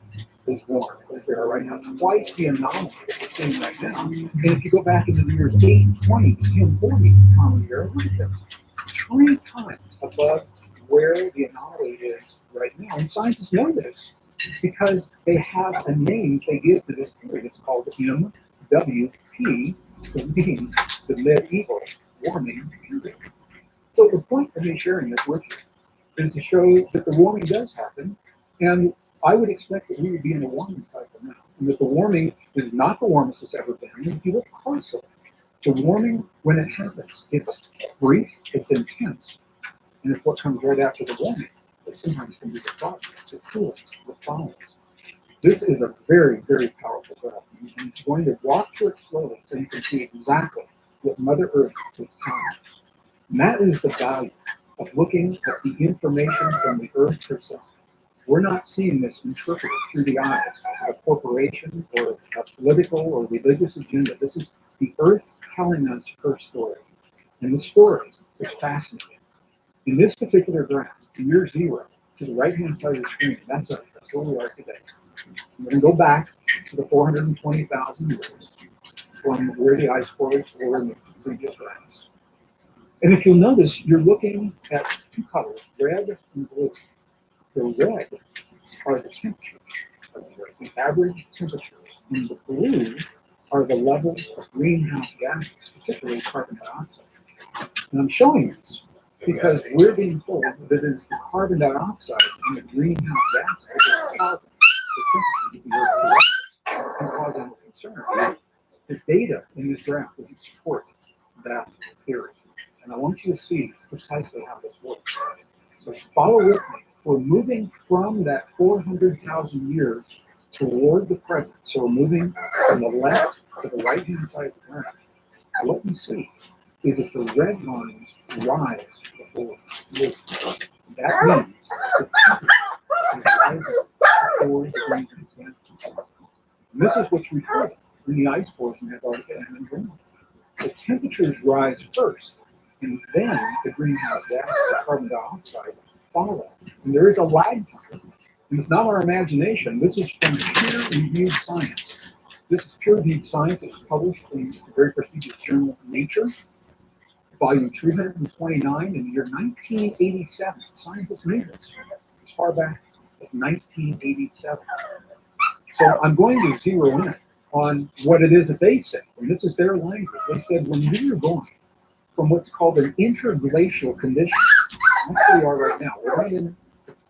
as warm as they are right now, twice the anomaly that we're seeing right now. And if you go back into the years 820 to 1040 Common Era, look at this, 3 times above where the anomaly is right now. And scientists know this because they have a name they give to this period. It's called MWP, which means the medieval warming period. So the point of me sharing this with you is to show that the warming does happen, and I would expect that we would be in a warming cycle now, and that the warming is not the warmest it's ever been. And if you look closely, the warming, when it happens, it's brief, it's intense, and it's what comes right after the warming. But sometimes can be the problem, the cooling, the follows. This is a very, very powerful graph. I'm going to walk through it slowly so you can see exactly what Mother Earth is telling us. And that is the value of looking at the information from the Earth herself. We're not seeing this interpreted through the eyes of a corporation or a political or religious agenda. This is the Earth telling us her story. And the story is fascinating. In this particular graph, year 0, to the right-hand side of the screen, that's us. That's where we are today. We're going to go back to the 420,000 years from where the ice cores were in the previous graphs. And if you'll notice, you're looking at 2 colors, red and blue. The red are the temperatures of the Earth, the average temperatures, and the blue are the levels of greenhouse gases, particularly carbon dioxide. And I'm showing this because we're being told that it's the carbon dioxide and the greenhouse gases that are causing the temperature of the Earth to cause any concern. The data in this graph doesn't support that theory. And I want you to see precisely how this works. So follow with me. We're moving from that 400,000 years toward the present. So we're moving from the left to the right-hand side of the graph. What you see is that the red lines rise before blue. That means the temperature is rising before the green gases. And this is what's recorded in the ice cores in Antarctica and in Greenland. The temperatures rise first, and then the greenhouse gas, the carbon dioxide, follow. And there is a lag time. And it's not our imagination. This is from peer-reviewed science. This is peer-reviewed science. It was published in the very prestigious journal Nature, volume 329 in the year 1987. Scientists made this as far back as 1987. So I'm going to zero in on what it is that they say. And this is their language. They said when we are going from what's called an interglacial condition, that's where we are right now. We're right in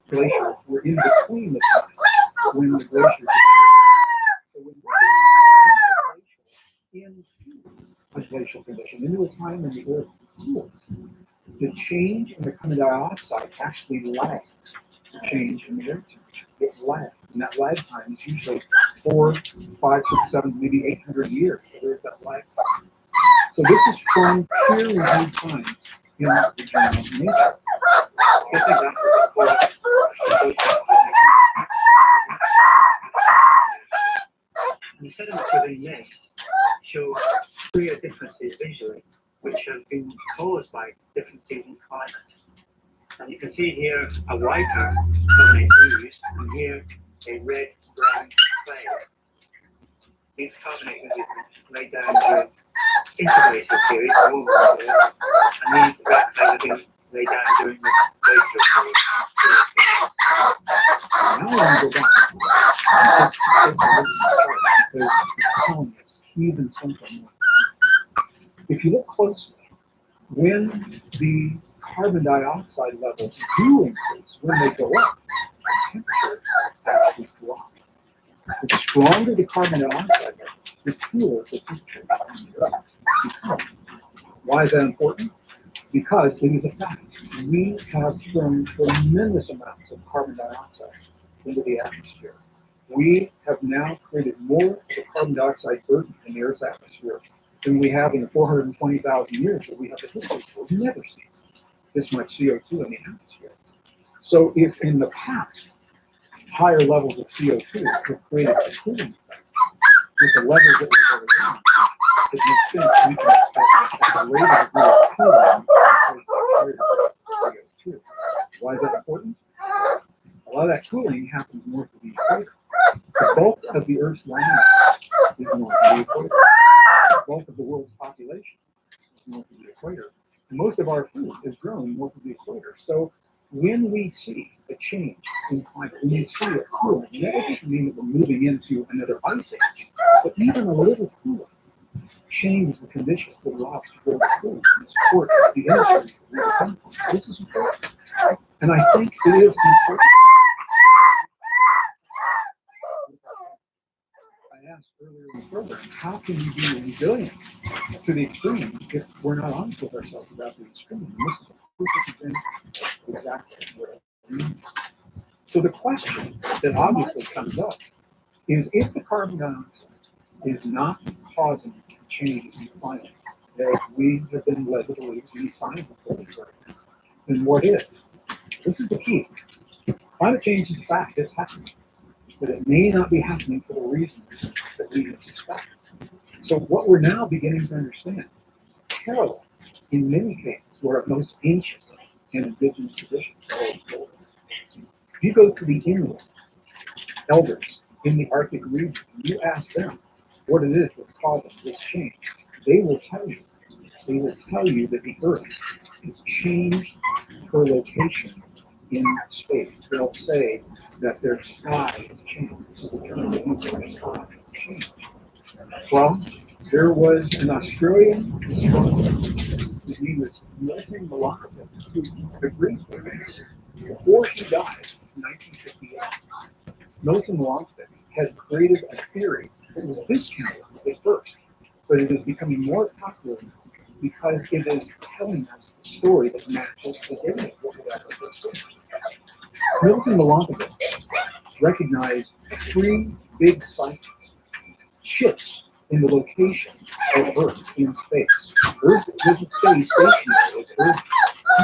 glaciers were in between the times when the glaciers appeared. So when we're going from interglacial into a glacial condition, into a time when the Earth cools, the change in the carbon dioxide actually lags the change in the air temperature. It lags. And that lag time is usually 4, 5, 6, 7, maybe 800 years. So there's that lag time. So this is from peer-reviewed science in the journal Nature. Guess exactly what the sediments within this show clear differences visually, which have been caused by differences in climate. And you can see here a whiter carbonate ooze, and here a red-brown clay. These carbonate oozes were laid down during interglacial periods, warmer periods, and these red clay have been laid down during the glacial period. Now I want to go back. Because it's telling us even something more. If you look closely, when the carbon dioxide levels do increase, when they go up, the temperature actually drops. The stronger the carbon dioxide level, the cooler the temperature becomes. Why is that important? Because it is a fact. We have thrown tremendous amounts of carbon dioxide into the atmosphere. We have now created more of a carbon dioxide burden in the Earth's atmosphere than we have in the 420,000 years that we have the history. We've never seen this much CO2 in the atmosphere. So if in the past, higher levels of CO2 have created a cooling effect with the levels that we've ever done, it makes sense we can expect a greater degree of cooling because of CO2. Why is that important? A lot of that cooling happens north of the equator. The bulk of the Earth's land is north of the equator. The bulk of the world's population is north of the equator. And most of our food is grown north of the equator. So when we see a change in climate, when we see a cooling, that doesn't mean that we're moving into another ice age, but even a little cooling changes the conditions that allow us to grow the food and support the industry that we come from. This is important. And I think it is important. I asked earlier in the program, how can you be resilient to the extreme if we're not honest with ourselves about the extreme? And this is a perfect example of exactly what I mean. So the question that obviously comes up is, if the carbon dioxide is not causing change in climate, that we have been led to believe any signs of right now, then what is? This is the key. Climate change is a fact, it's happening. But it may not be happening for the reasons that we suspect. So what we're now beginning to understand, parallel in many cases, were our most ancient and indigenous traditions. If you go to the Inuit elders in the Arctic region, and you ask them what it is that's causing this change, they will tell you. They will tell you that the Earth has changed her location in space. They'll say that their sky has changed. So the term they use their sky has changed. Well, there was an Australian astronomer, his name was Milton Malacca, who agreed with this. Before he died in 1958, Milton Malacca had created a theory that was discounted at first, but it is becoming more popular now because it is telling us the story that matches the data of what we actually experienced. Milton Malacca recognized 3 big sites, shifts in the location of Earth in space. Earth doesn't stay stationary. As Earth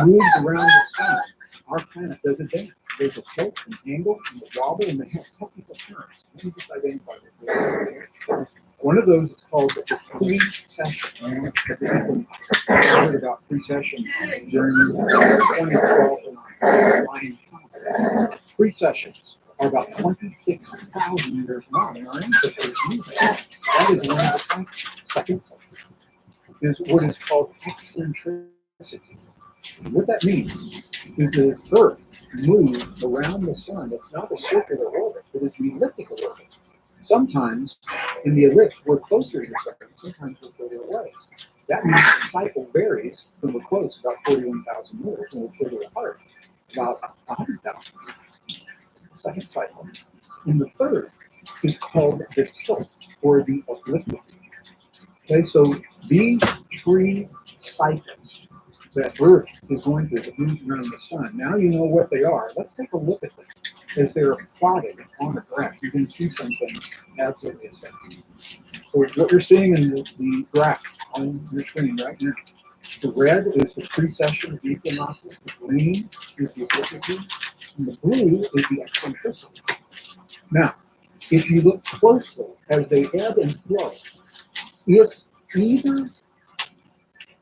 moves around the sun, our planet does a dance. There's a slope, an angle, and a wobble, and they have technical terms. Let me just identify this. One of those is called the precession. People heard about precession during 2012 and precessions are about 26,000 years long, and our ancestors knew that. That is one of the cycles. Second cycle is what is called eccentricity. What that means is that Earth moves around the sun. It's not a circular orbit, but it's an elliptical orbit. Sometimes in the ellipse, we're closer to the sun, sometimes we're further away. That means the cycle varies from the close, about 41,000 years, and we're further apart, about 100,000 years. second cycle. And the third is called the tilt, or the obliquity. Okay, so these three cycles that Earth is going through, that moves around the sun, now you know what they are. Let's take a look at them as they're plotted on the graph. You can see something absolutely astounding. So what you're seeing in the graph on your screen right now, the red is the precession of the equinoxes, the green is the obliquity, and the blue is the eccentricity. Now, if you look closely as they ebb and flow, if either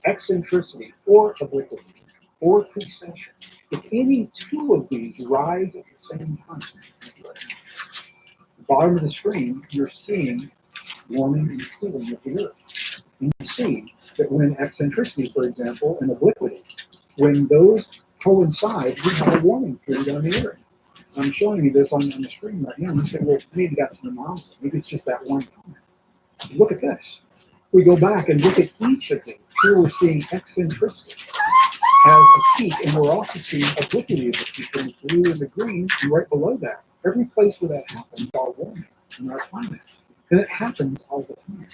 eccentricity or obliquity or precession, if any two of these rise at the same time, the bottom of the screen, you're seeing warming and cooling of the Earth. And you see that when eccentricity, for example, and obliquity, when those coincide, we have a warming period on the Earth. I'm showing you this on the screen right now. And you say, well, maybe that's an anomaly. Maybe it's just that one time. Look at this. We go back and look at each of these. Here we're seeing eccentricity as a peak, and we're also seeing obliquity as a peak in the blue and the green, and right below that. Every place where that happens are warming in our planet. And it happens all the time.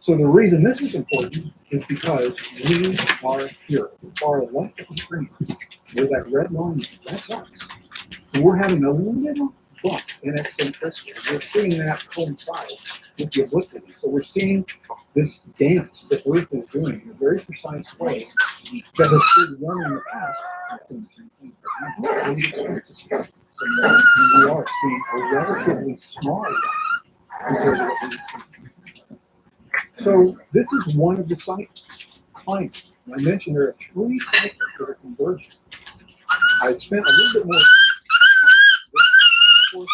So the reason this is important is because we are here, far left of the screen, where that red line is, that's us. So we're having a little bump in eccentricity. We're seeing that coincide with the obliquity. So we're seeing this dance that Earth is doing in a very precise way that has been run in the past. And we are seeing a relatively small one compared to what we see. So this is one of the cycles, climate. And I mentioned there are three cycles that are converging. I spent a little bit more time on this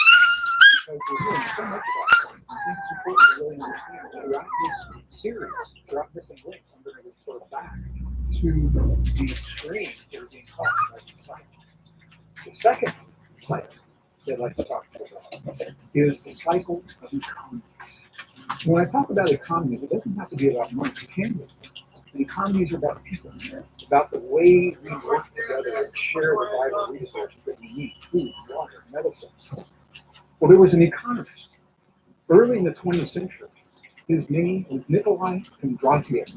because we're doing so much about it. I think it's important to really understand throughout this series, throughout this links, I'm going to refer back to the streams that are being caused by the cycle. The second cycle that I'd like to talk about is the cycle of economies. When I talk about economies, it doesn't have to be about money. It can be. And economies are about people. It's about the way we work together and share the vital resources that we need: food, water, medicine. Well, there was an economist early in the 20th century. His name was Nikolai Kondratiev.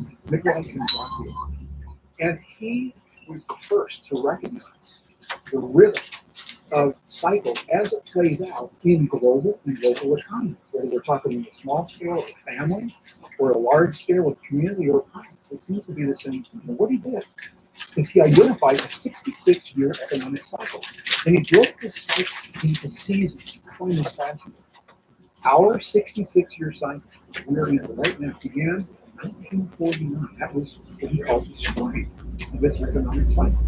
And he was the first to recognize the rhythm of cycles as it plays out in global and local economies, whether we're talking in a small scale of a family or a large scale of community or private. It seems to be the same thing. And what he did is he identified a 66-year economic cycle, and he broke this cycle into seasons. This fascinating. Our 66-year cycle we're in right now began in 1949. That was what he called the spring of this economic cycle.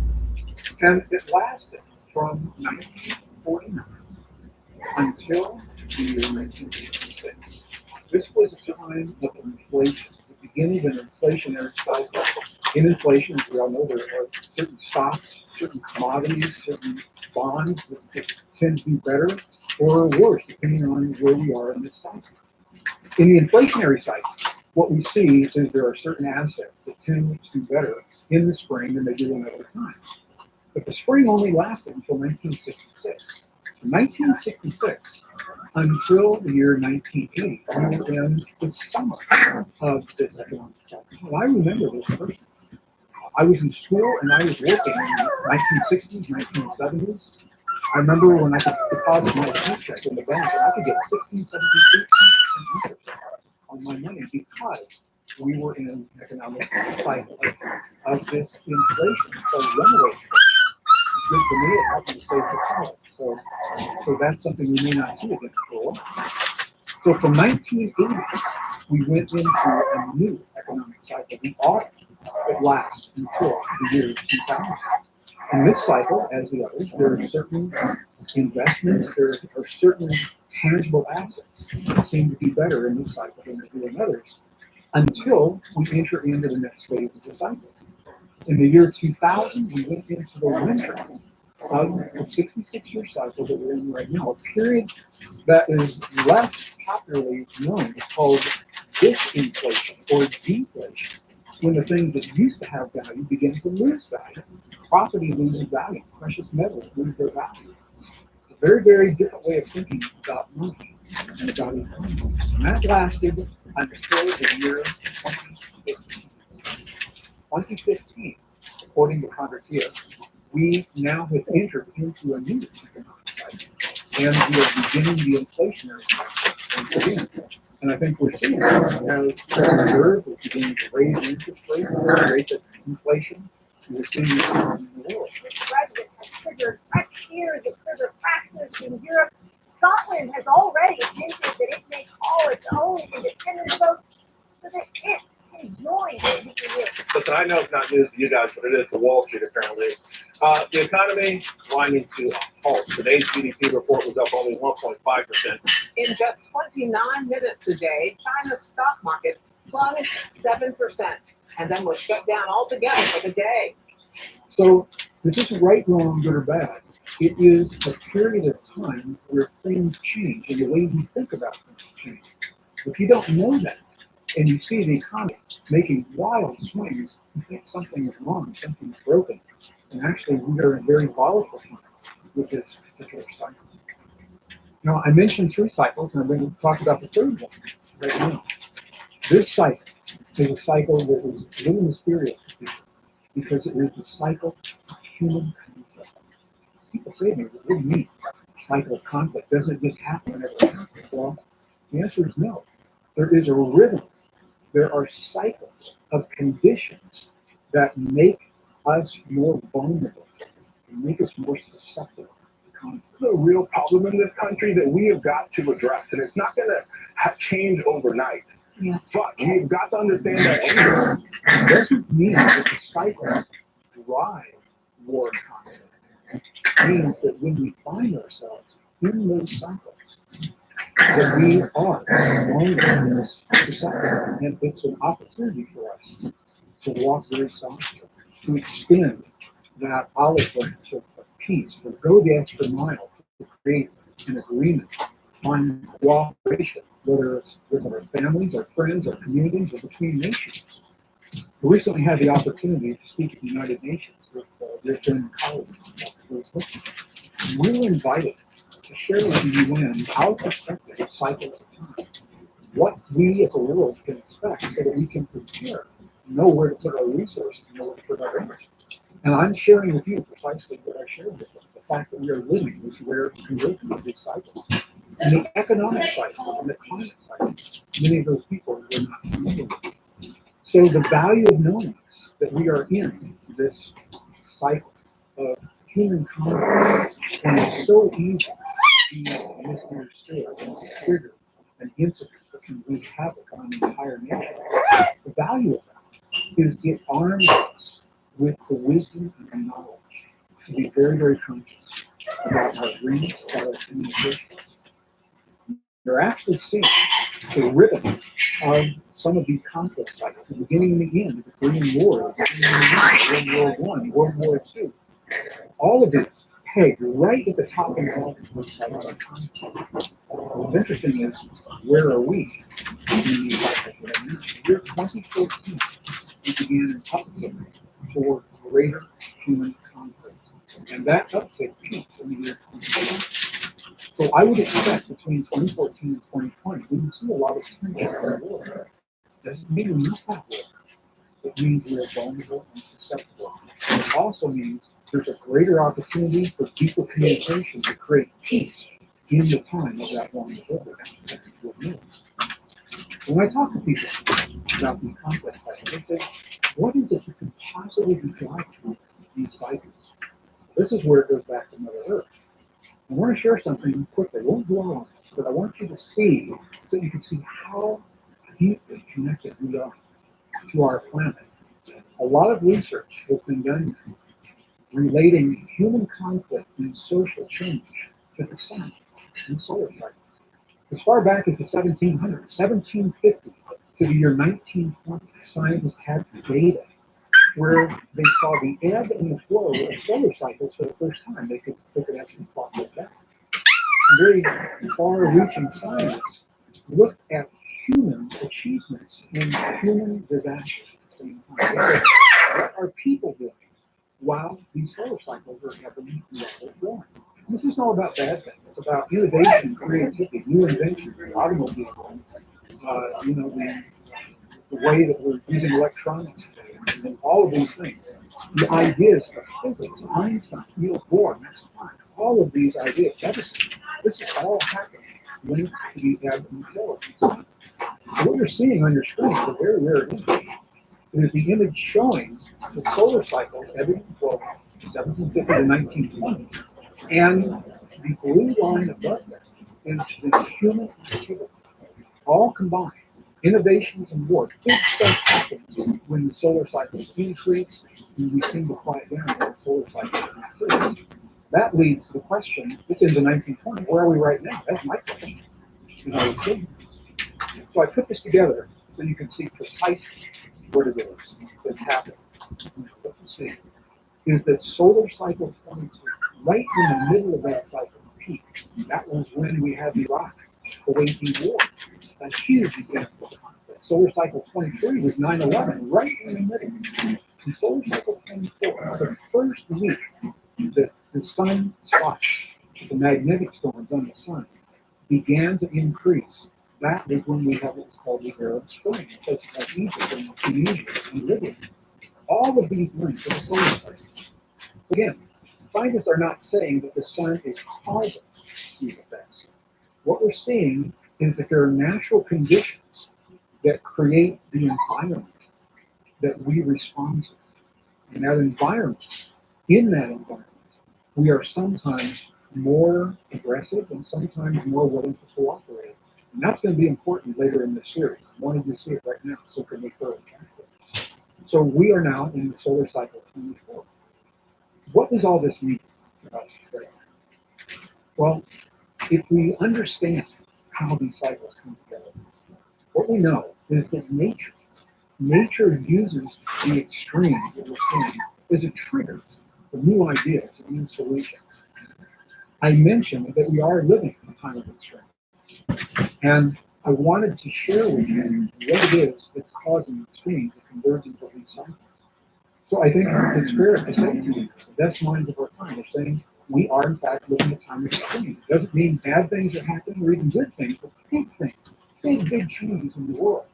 And it lasted from 1949 until the year 1966. This was a time of inflation, the beginning of an inflationary cycle. In inflation, as we all know, there are certain stocks, certain commodities, certain bonds that tend to be better or worse, depending on where we are in this cycle. In the inflationary cycle, what we see is there are certain assets that tend to do better in the spring than they do in other times. But the spring only lasted until 1966. From 1966 until the year 1980, we were in the summer of this economic cycle. And I remember this personally. I was in school and I was working in the 1960s, 1970s. I remember when I could deposit my paycheck in the bank and I could get 16, 17, 18% interest on my money because we were in an economic cycle of this inflation. So runaway it's good for me, it helped me to save for college. So that's something we may not see again for a while. So from 1980, we went into a new economic cycle, the autumn that lasts until the year 2000. In this cycle, as the others, there are certain investments, there are certain tangible assets that seem to be better in this cycle than they do in others, until we enter into the next phase of the cycle. In the year 2000, we went into the winter of the 66-year cycle that we're in right now, a period that is less popularly known. It's called disinflation or deflation, when the things that used to have value begin to lose value. Property loses value. Precious metals lose their value. The very, very different way of thinking about money and about economy. And that lasted until the year 2015. 2015, according to Convertia, we now have entered into a new economic cycle. And we are beginning the inflationary cycle once again. And I think we're seeing that as the Federal Reserve is beginning to raise interest rates, rates of inflation. We're seeing this in the world. The president has triggered Brexit, it triggered taxes in Europe. Scotland has already hinted that it may call its own independence vote so that it can join the EU. Listen, I know it's not news to you guys, but it is to Wall Street apparently. The economy winding to a halt. Today's GDP report was up only 1.5%. In just 29 minutes a day, China's stock market plunged 7% and then was shut down altogether for the day. So this isn't right, wrong, good or bad. It is a period of time where things change and the way we think about things change. If you don't know that and you see the economy making wild swings, you think something is wrong, something is broken. And actually we are in very volatile times with this particular cycle. Now I mentioned 3 cycles and I'm going to talk about the 3rd one right now. This cycle is a cycle that was a little mysterious to people because it is the cycle of human conflict. People say to me, what do you mean? Cycle of conflict. Doesn't it just happen whenever it happens? Well, the answer is no. There is a rhythm. There are cycles of conditions that make us more vulnerable, and make us more susceptible to conflict. The real problem in this country that we have got to address, and it's not going to change overnight. Yeah. But we've got to understand that It doesn't mean that the cycles drive war and conflict. It means that when we find ourselves in those cycles, that we are vulnerable and susceptible, and it's an opportunity for us to walk very softly, to extend that olive branch of peace, to go the extra mile, to create an agreement, find cooperation, whether it's with our families, our friends, our communities, or between nations. We recently had the opportunity to speak at the United Nations with their friend colleagues. We were invited to share with the UN our perspective of cycles of time, what we as a world can expect so that we can prepare, know where to put our resources, know where to put our energy. And I'm sharing with you precisely what I shared with them, the fact that we are living this rare convergence of these cycles. And the economic cycle and the climate cycle, many of those people were not familiar with. So the value of knowing that we are in this cycle of human conflict, and it's so easy to be misunderstood and triggered an incident that can wreak havoc on the entire nation. The value of that is it arms us with the wisdom and the knowledge to be very, very conscious about our dreams, about our communications. You're actually seeing the rhythm of some of these conflict cycles, the beginning and the end of the Korean War, World War I, World War II. All of this pegged right at the top of the bottom of cycles of conflict. What's interesting is, where are we in these cycles right now? In the year 2014, we began an uptick for greater human conflict. And that uptick peaks in the year 2020. So I would expect between 2014 and 2020, we would see a lot of tension in the world. Doesn't mean we're not that war. It means we're vulnerable and susceptible. And it also means there's a greater opportunity for deeper communication to create peace in the time of that vulnerability. When I talk to people about these conflict cycles, they say, what is it that can possibly be driving these cycles? This is where it goes back to Mother Earth. I want to share something quickly. I won't dwell on this, but I want you to see so you can see how deeply connected we are to our planet. A lot of research has been done relating human conflict and social change to the sun and solar cycle. As far back as the 1700s, 1750 to the year 1920, scientists had data where they saw the ebb and the flow of solar cycles for the first time. They could actually plot that down. Very far-reaching scientists looked at human achievements in human disasters at the same time. They said, what are people doing while these solar cycles are happening in the world? This isn't all about bad things. It's about innovation, creativity, new inventions, automobile, the way that we're using electronics today, and all of these things. The ideas of physics, Einstein, Niels Bohr, Max Planck, all of these ideas, this is all happening linked to the ebb and flow of the sun. So what you're seeing on your screen is a very rare image. It is the image showing the solar cycles ebbing and flowing 1750 to 1920. And the blue line above that is the human activity, all combined. Innovations and work. Big stuff happens when the solar cycles increase, and we seem to quiet down when the solar cycles increase. That leads to the question, this is the 1920, where are we right now? That's my question. So I put this together so you can see precisely what it is that's happening. What you see is that solar cycle 22, right in the middle of that cycle, peaked. That was when we had Iraq, the Kuwaiti War. A huge example of conflict. Solar cycle 23 was 9/11, right in the middle. And solar cycle 24, the first week that the sun spots, the magnetic storms on the sun, began to increase. That was when we have what's called the Arab Spring, places like Egypt and Tunisia and Libya. All of these links to the solar cycle. Again, scientists are not saying that the sun is causing these effects. What we're seeing is that there are natural conditions that create the environment that we respond to. And that environment, in that environment, we are sometimes more aggressive and sometimes more willing to cooperate. And that's going to be important later in this series. I wanted you to see it right now, so can we further it. So we are now in the solar cycle 24. What does all this mean for us today? Well, if we understand how these cycles come together, what we know is that nature uses the extremes that we're seeing as a trigger for new ideas and new solutions. I mentioned that we are living in a time of extremes. And I wanted to share with you what it is that's causing extremes to converge into these cycles. So I think it's fair to say to you, the best minds of our time are saying we are in fact living a time of extremes. It doesn't mean bad things are happening or even good things, but big things, big changes in the world.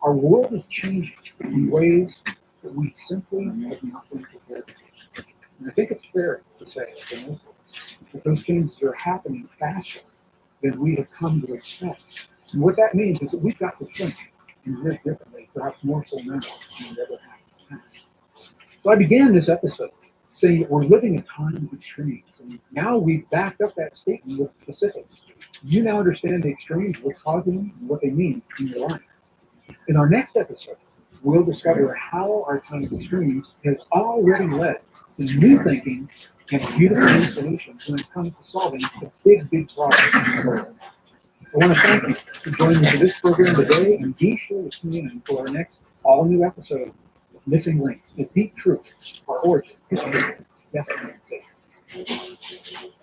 Our world is changing in ways that we simply have not been prepared for. And I think it's fair to say that those changes are happening faster than we have come to expect. And what that means is that we've got to think and live differently, perhaps more so now than we ever have. So I began this episode saying that we're living a time of extremes. And now we've backed up that statement with specifics. You now understand the extremes, what's causing them, and what they mean in your life. In our next episode, we'll discover how our time of extremes has already led to new thinking and beautiful new solutions when it comes to solving the big problems in the world. I want to thank you for joining me for this program today, and be sure to tune in for our next all-new episode of Missing Links, the deep truth, our origin, history, destiny, and safety.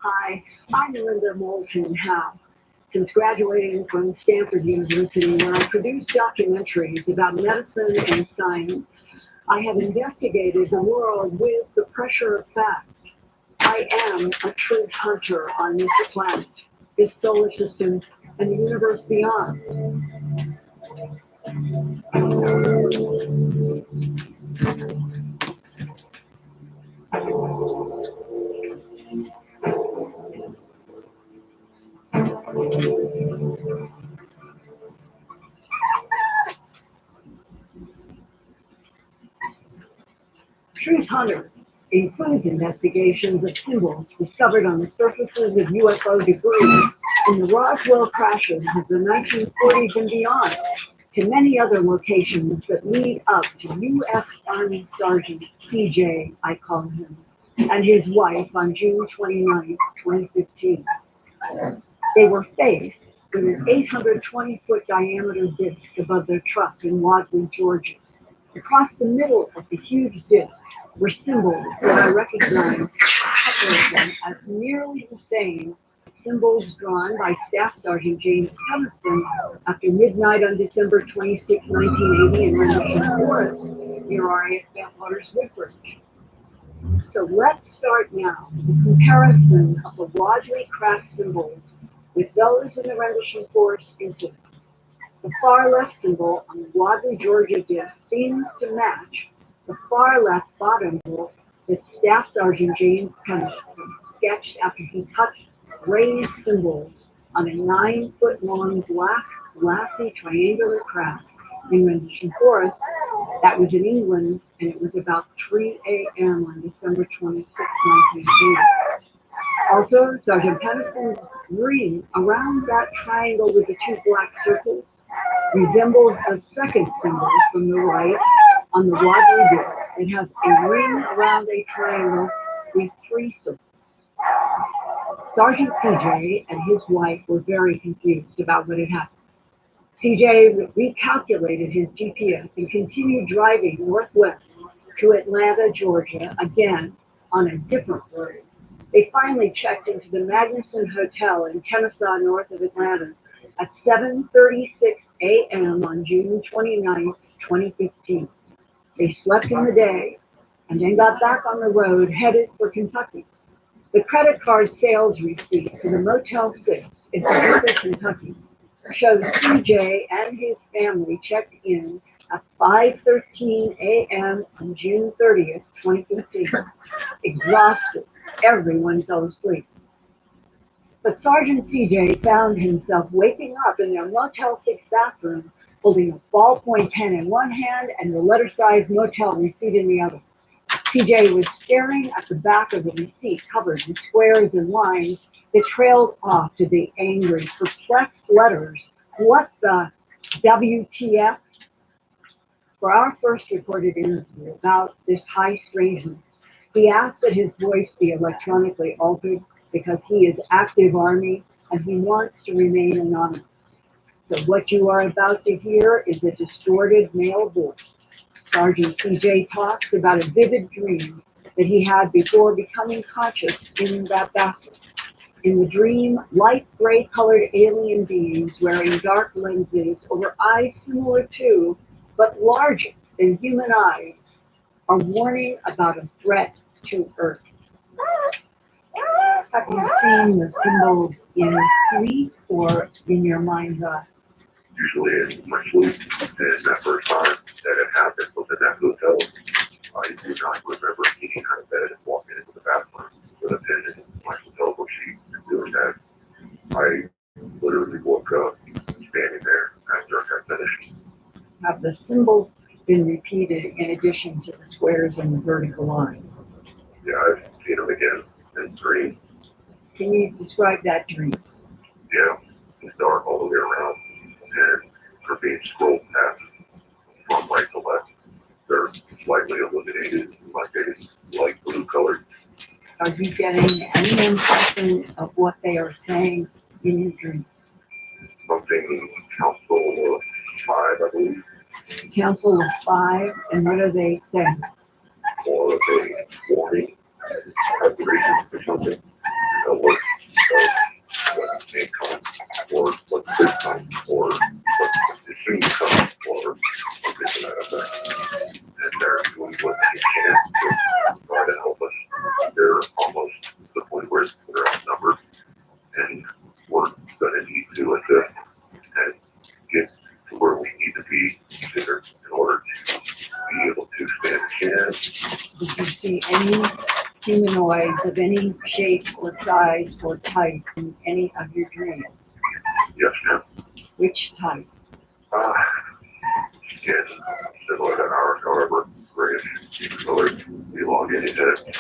Hi, I'm Linda Moulton Howe. Since graduating from Stanford University, where I produced documentaries about medicine and science, I have investigated the world with the pressure of fact. I am a truth hunter on this planet, this solar system, and the universe beyond. Truth Hunter includes investigations of symbols discovered on the surfaces of UFO debris in the Roswell crashes of the 1940s and beyond, to many other locations that lead up to U.S. Army Sergeant CJ, I call him, and his wife on June 29, 2015. They were faced with with an 820-foot diameter disc above their truck in Wadley, Georgia. Across the middle of the huge disc were symbols that I recognized, a couple of them, as nearly the same symbols drawn by Staff Sergeant James Cunnison after midnight on December 26, 1980 in Rendition Forest near RAF Bentwaters Woodbridge. So let's start now with the comparison of the Wadley craft symbols with those in the Rendition Forest incident. The far left symbol on the Wadley, Georgia disc seems to match the far left bottom symbol that Staff Sergeant James Cunnison sketched after he touched raised symbols on a 9-foot-long black glassy triangular craft in Rendition Forest. That was in England, and it was about 3 a.m. on December 26, 1980. Also, Sergeant Pennison's ring around that triangle with the two black circles resembles a second symbol from the right on the Wadley disc. It has a ring around a triangle with 3 circles. Sergeant CJ and his wife were very confused about what had happened. CJ recalculated his GPS and continued driving northwest to Atlanta, Georgia, again on a different road. They finally checked into the Magnuson Hotel in Kennesaw, north of Atlanta, at 7:36 a.m. on June 29, 2015. They slept in the day and then got back on the road headed for Kentucky. The credit card sales receipt for the Motel 6 in Paducah, Kentucky shows CJ and his family checked in at 5:13 a.m. on June 30th, 2015. Exhausted, everyone fell asleep. But Sergeant CJ found himself waking up in their Motel 6 bathroom, holding a ballpoint pen in one hand and the letter-sized motel receipt in the other. CJ was staring at the back of the receipt covered in squares and lines that trailed off to the angry, perplexed letters. What the WTF? For our first recorded interview about this high strangeness, he asked that his voice be electronically altered because he is active Army and he wants to remain anonymous. So what you are about to hear is a distorted male voice. Sergeant CJ talks about a vivid dream that he had before becoming conscious in that bathroom. In the dream, light gray colored alien beings wearing dark lenses over eyes similar to, but larger than human eyes, are warning about a threat to Earth. Have you seen the symbols in sleep or in your mind's eye? Usually in my sleep, and that first time that it happened was in that hotel. I do not remember getting out of bed and walking into the bathroom with a pen in my hotel book sheet and doing that. I literally woke up standing there after I finished. Have the symbols been repeated in addition to the squares and the vertical lines? Yeah, I've seen them again in dreams. Can you describe that dream? Yeah, it's dark all the way around, and they're being scrolled past from right to left. They're slightly illuminated, like a light blue colored. Are you getting any impression of what they are saying in your dream? Something Council of 5, I believe, Council of 5, and what are they saying? or a warning, preparation for something, alert of what may come, or what could come, or what is soon to come, or something to that effect. And they're doing what they can to try to help us. They're almost to the point where they're outnumbered, and we're going to need to assist and get to where we need to be considered in order to be able to stand a chance. Did you see any humanoids of any shape or size or type in any of your dreams? Yes, ma'am. Which type? Skin similar to ours, however, grayish colored, elongated head,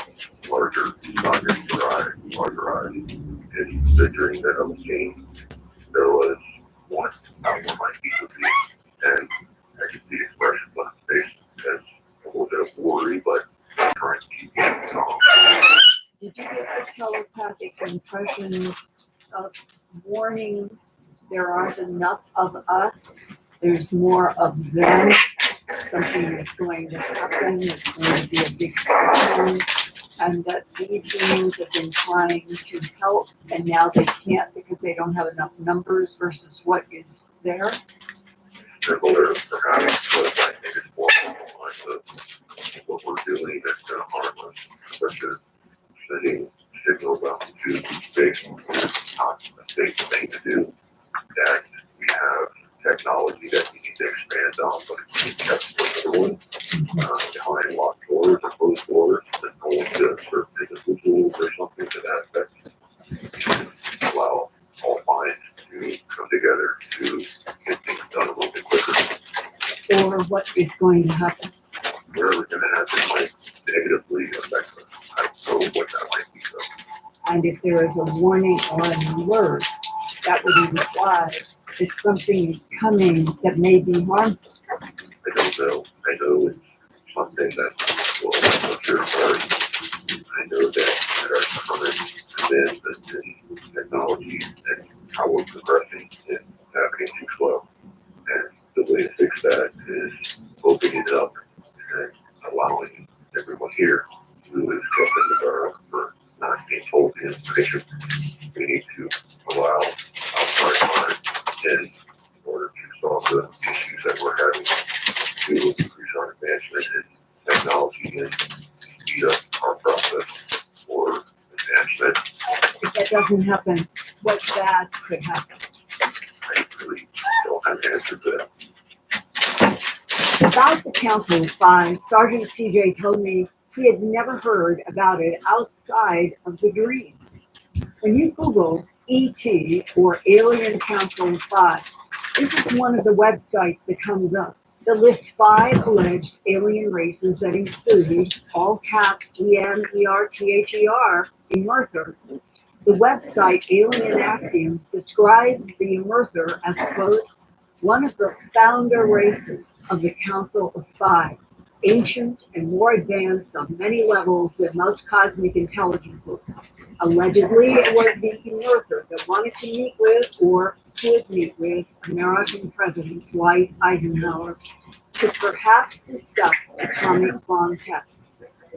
larger sockets for eyes, larger eyes. In the dream that I was seeing, there was one where my feet would be, and I could see expressions on his face as a little bit of worry, but trying to keep it calm. Did you get the telepathic impression of warning there aren't enough of us. There's more of them. Something is going to happen. It's going to be a big problem. And that these humans have been trying to help, and now they can't because they don't have enough numbers versus what is there. Similar, perhaps, but I think it's more along the lines of what we're doing that's going to harm us, such as sending signals out to space. It's not a safe thing to do. That we have technology that we need to expand on, but it's being kept for everyone. Behind locked doors or closed doors, that no one to certain individuals or something to that effect. Allow all minds to come together to get things done a little bit quicker. Or what is going to happen. Whatever's going to happen might negatively affect us. I don't know what that might be, though. And if there is a warning or an alert, that would imply that something is coming that may be harmful. I don't know. I know it's something that will affect your heart. I know that there are current advancements in technology and how we're progressing and happening too slow. And the way to fix that is opening it up and allowing everyone here who is kept in the dark or not being told the information. We need to allow outside minds in order to solve the issues that we're having to increase our advancement in technology and speed up our process for advancement. If that doesn't happen, what bad could happen? I really don't have an answer to that. About the Council of Five, Sergeant CJ told me he had never heard about it outside of the dream. When you Google ET or Alien Council of Five, this is one of the websites that comes up. That lists 5 alleged alien races that include, all caps, EMERTHER, Emerther. The website Alien Axioms describes the Emerther as, quote, one of the founder races of the Council of Five, ancient and more advanced on many levels than most cosmic intelligences. Allegedly, it was the Emerther that wanted to meet with or could meet with American President Dwight Eisenhower to perhaps discuss atomic bomb tests.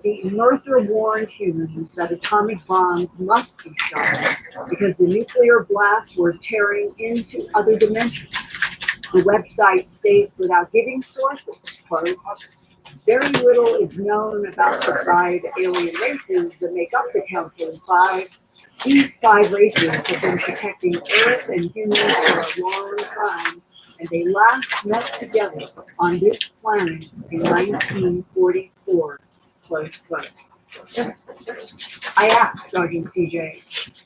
The Emerther warned humans that atomic bombs must be stopped because the nuclear blasts were tearing into other dimensions. The website states, without giving sources, quote, very little is known about the 5 alien races that make up the Council of Five. These 5 races have been protecting Earth and humans for a long time, and they last met together on this planet in 1944, close quote. I asked Sergeant CJ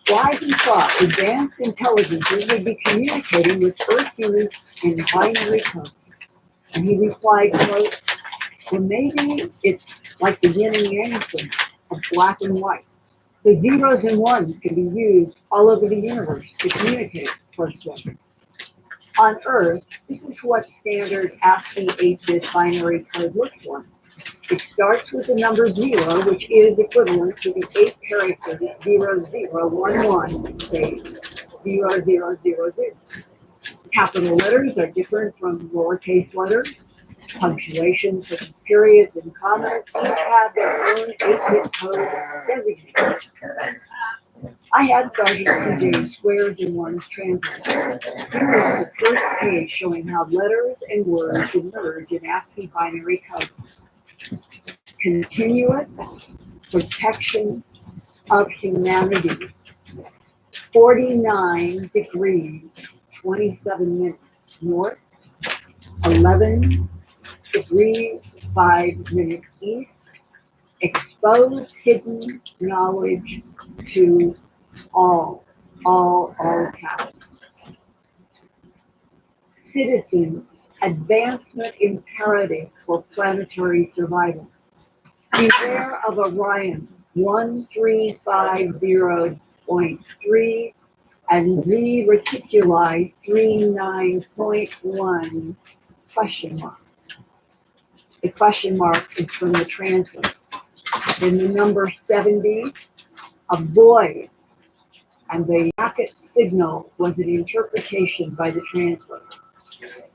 why he thought advanced intelligences would be communicating with Earth humans in binary code. And he replied, quote, well, maybe it's like the yin and yang thing of black and white. The zeros and ones can be used all over the universe to communicate, first one. On Earth, this is what standard ASCII 8-bit binary code looks like. It starts with the number 0, which is equivalent to the 8 characters 0011, say 0000. Capital letters are different from lowercase letters. Punctuation, such as periods and commas, each have their own 8-bit code designated. I had Sergeant CJ squares and ones translated. Here is the first page showing how letters and words emerge in ASCII binary code. Continuous protection of humanity. 49 degrees, 27 minutes north. 11 degrees, 5 minutes east. Expose hidden knowledge to all caps. Citizens, advancement imperative for planetary survival. Beware of Orion 1350.3 and Z Reticuli 39.1 question mark. The question mark is from the translate. Then the number 70, avoid and the packet signal was an interpretation by the translator.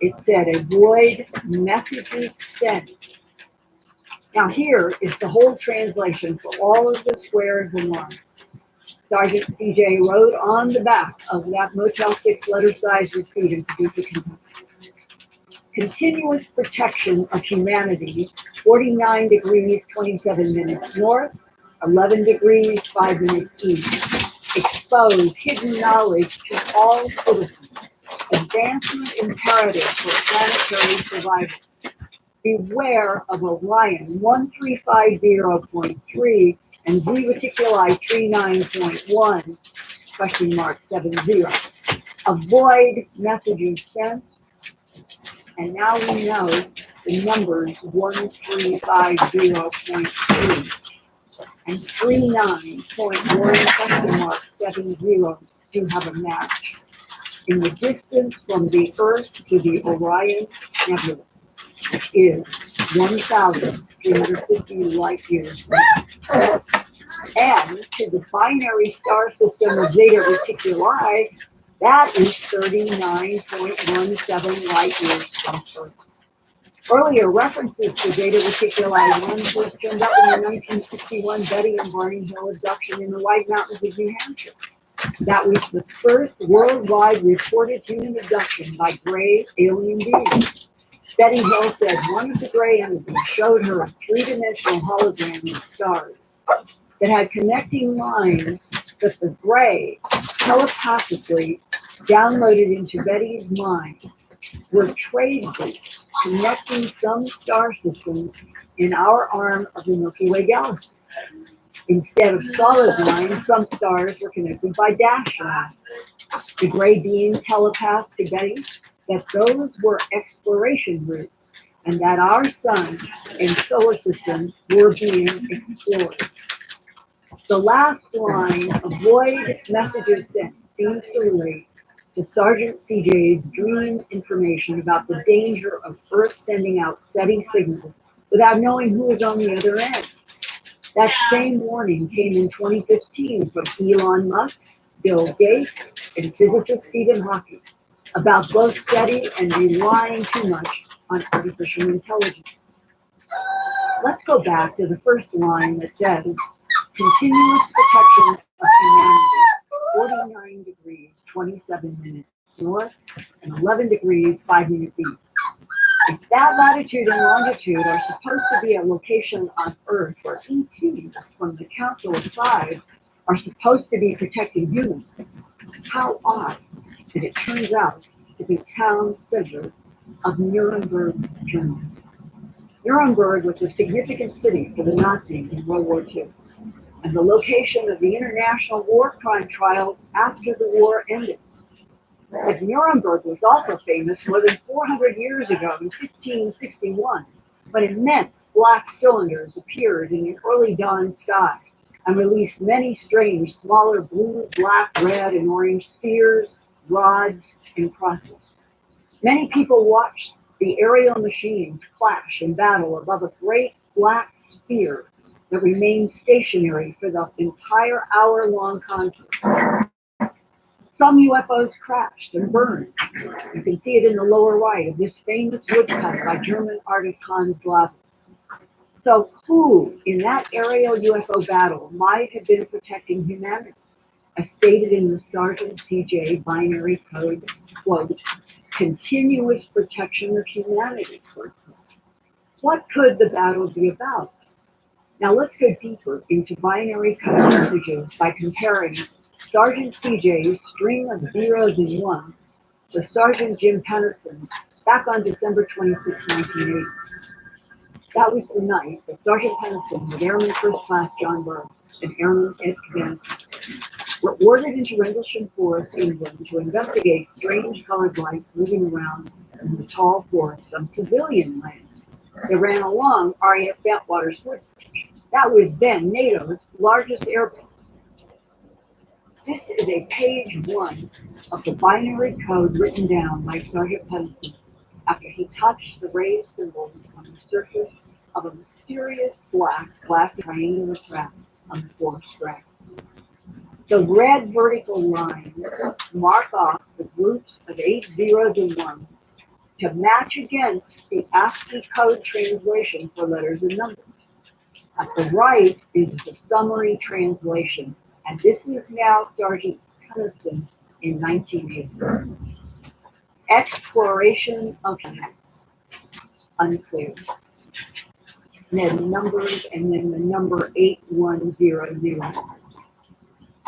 It said, avoid messages sent. Now here is the whole translation for all of the squares and lines. Sergeant CJ wrote on the back of that Motel 6 letter-sized receipt in Paducah, Kentucky. Continuous protection of humanity, 49 degrees, 27 minutes north, 11 degrees, 5 minutes east. Expose hidden knowledge to all citizens. Advancement imperative for planetary survival. Beware of Orion 1350.3 and Z Reticuli 39.1, question mark 70. Avoid messages sent. And now we know the numbers 1350.3 and 39.1 question mark 70 do have a match in the distance from the Earth to the Orion Nebula, which is 1,350 light years. And to the binary star system of Zeta Reticuli, that is 39.17 light years from Earth. Earlier references to Zeta Reticuli 1 first turned up in the 1961 Betty and Barney Hill abduction in the White Mountains of New Hampshire. That was the first worldwide reported human abduction by gray alien beings. Betty Hill said one of the gray entities showed her a three-dimensional hologram of stars that had connecting lines that the gray telepathically downloaded into Betty's mind were trade routes connecting some star systems in our arm of the Milky Way galaxy. Instead of solid lines, some stars were connected by dashed lines. The gray being telepathed to Betty that those were exploration routes and that our sun and solar system were being explored. The last line, avoid messages sent, seems to relate to Sergeant CJ's dream information about the danger of Earth sending out SETI signals without knowing who was on the other end. That same warning came in 2015 from Elon Musk, Bill Gates, and physicist Stephen Hawking about both SETI and relying too much on artificial intelligence. Let's go back to the first line that says, continuous protection of humanity, 49 degrees, 27 minutes north, and 11 degrees, 5 minutes east. If that latitude and longitude are supposed to be a location on Earth where ETs from the Council of Five are supposed to be protecting humans, how odd that it turns out to be town center of Nuremberg, Germany. Nuremberg was a significant city for the Nazis in World War II, and the location of the International War Crime Trial after the war ended. But Nuremberg was also famous more than 400 years ago in 1561, when immense black cylinders appeared in the early dawn sky and released many strange, smaller blue, black, red, and orange spears, rods, and crosses. Many people watched the aerial machines clash in battle above a great black spear that remained stationary for the entire hour-long conflict. Some UFOs crashed and burned. You can see it in the lower right of this famous woodcut by German artist Hans Glaser. So who in that aerial UFO battle might have been protecting humanity? As stated in the Sergeant CJ binary code, quote, continuous protection of humanity, quote. What could the battle be about? Now let's go deeper into binary code messages by comparing Sergeant CJ's string of zeros and ones to Sergeant Jim Pennison's back on December 26, 1980. That was the night that Sergeant Pennison with Airman First Class John Burke and Airman Ed Cavan were ordered into Rendlesham Forest, England to investigate strange colored lights moving around in the tall forest on civilian land that ran along RAF Bentwater's Woodbridge. That was then NATO's largest airport. This is a page one of the binary code written down by Sergeant Pennison after he touched the raised symbols on the surface of a mysterious black triangular craft on the forest track. The red vertical lines mark off the groups of 8 zeros and 1s to match against the ASCII code translation for letters and numbers. At the right is the summary translation, and this is now Sergeant Tennyson in 1980. Exploration of planet, unclear. And then numbers, and then the number 8100.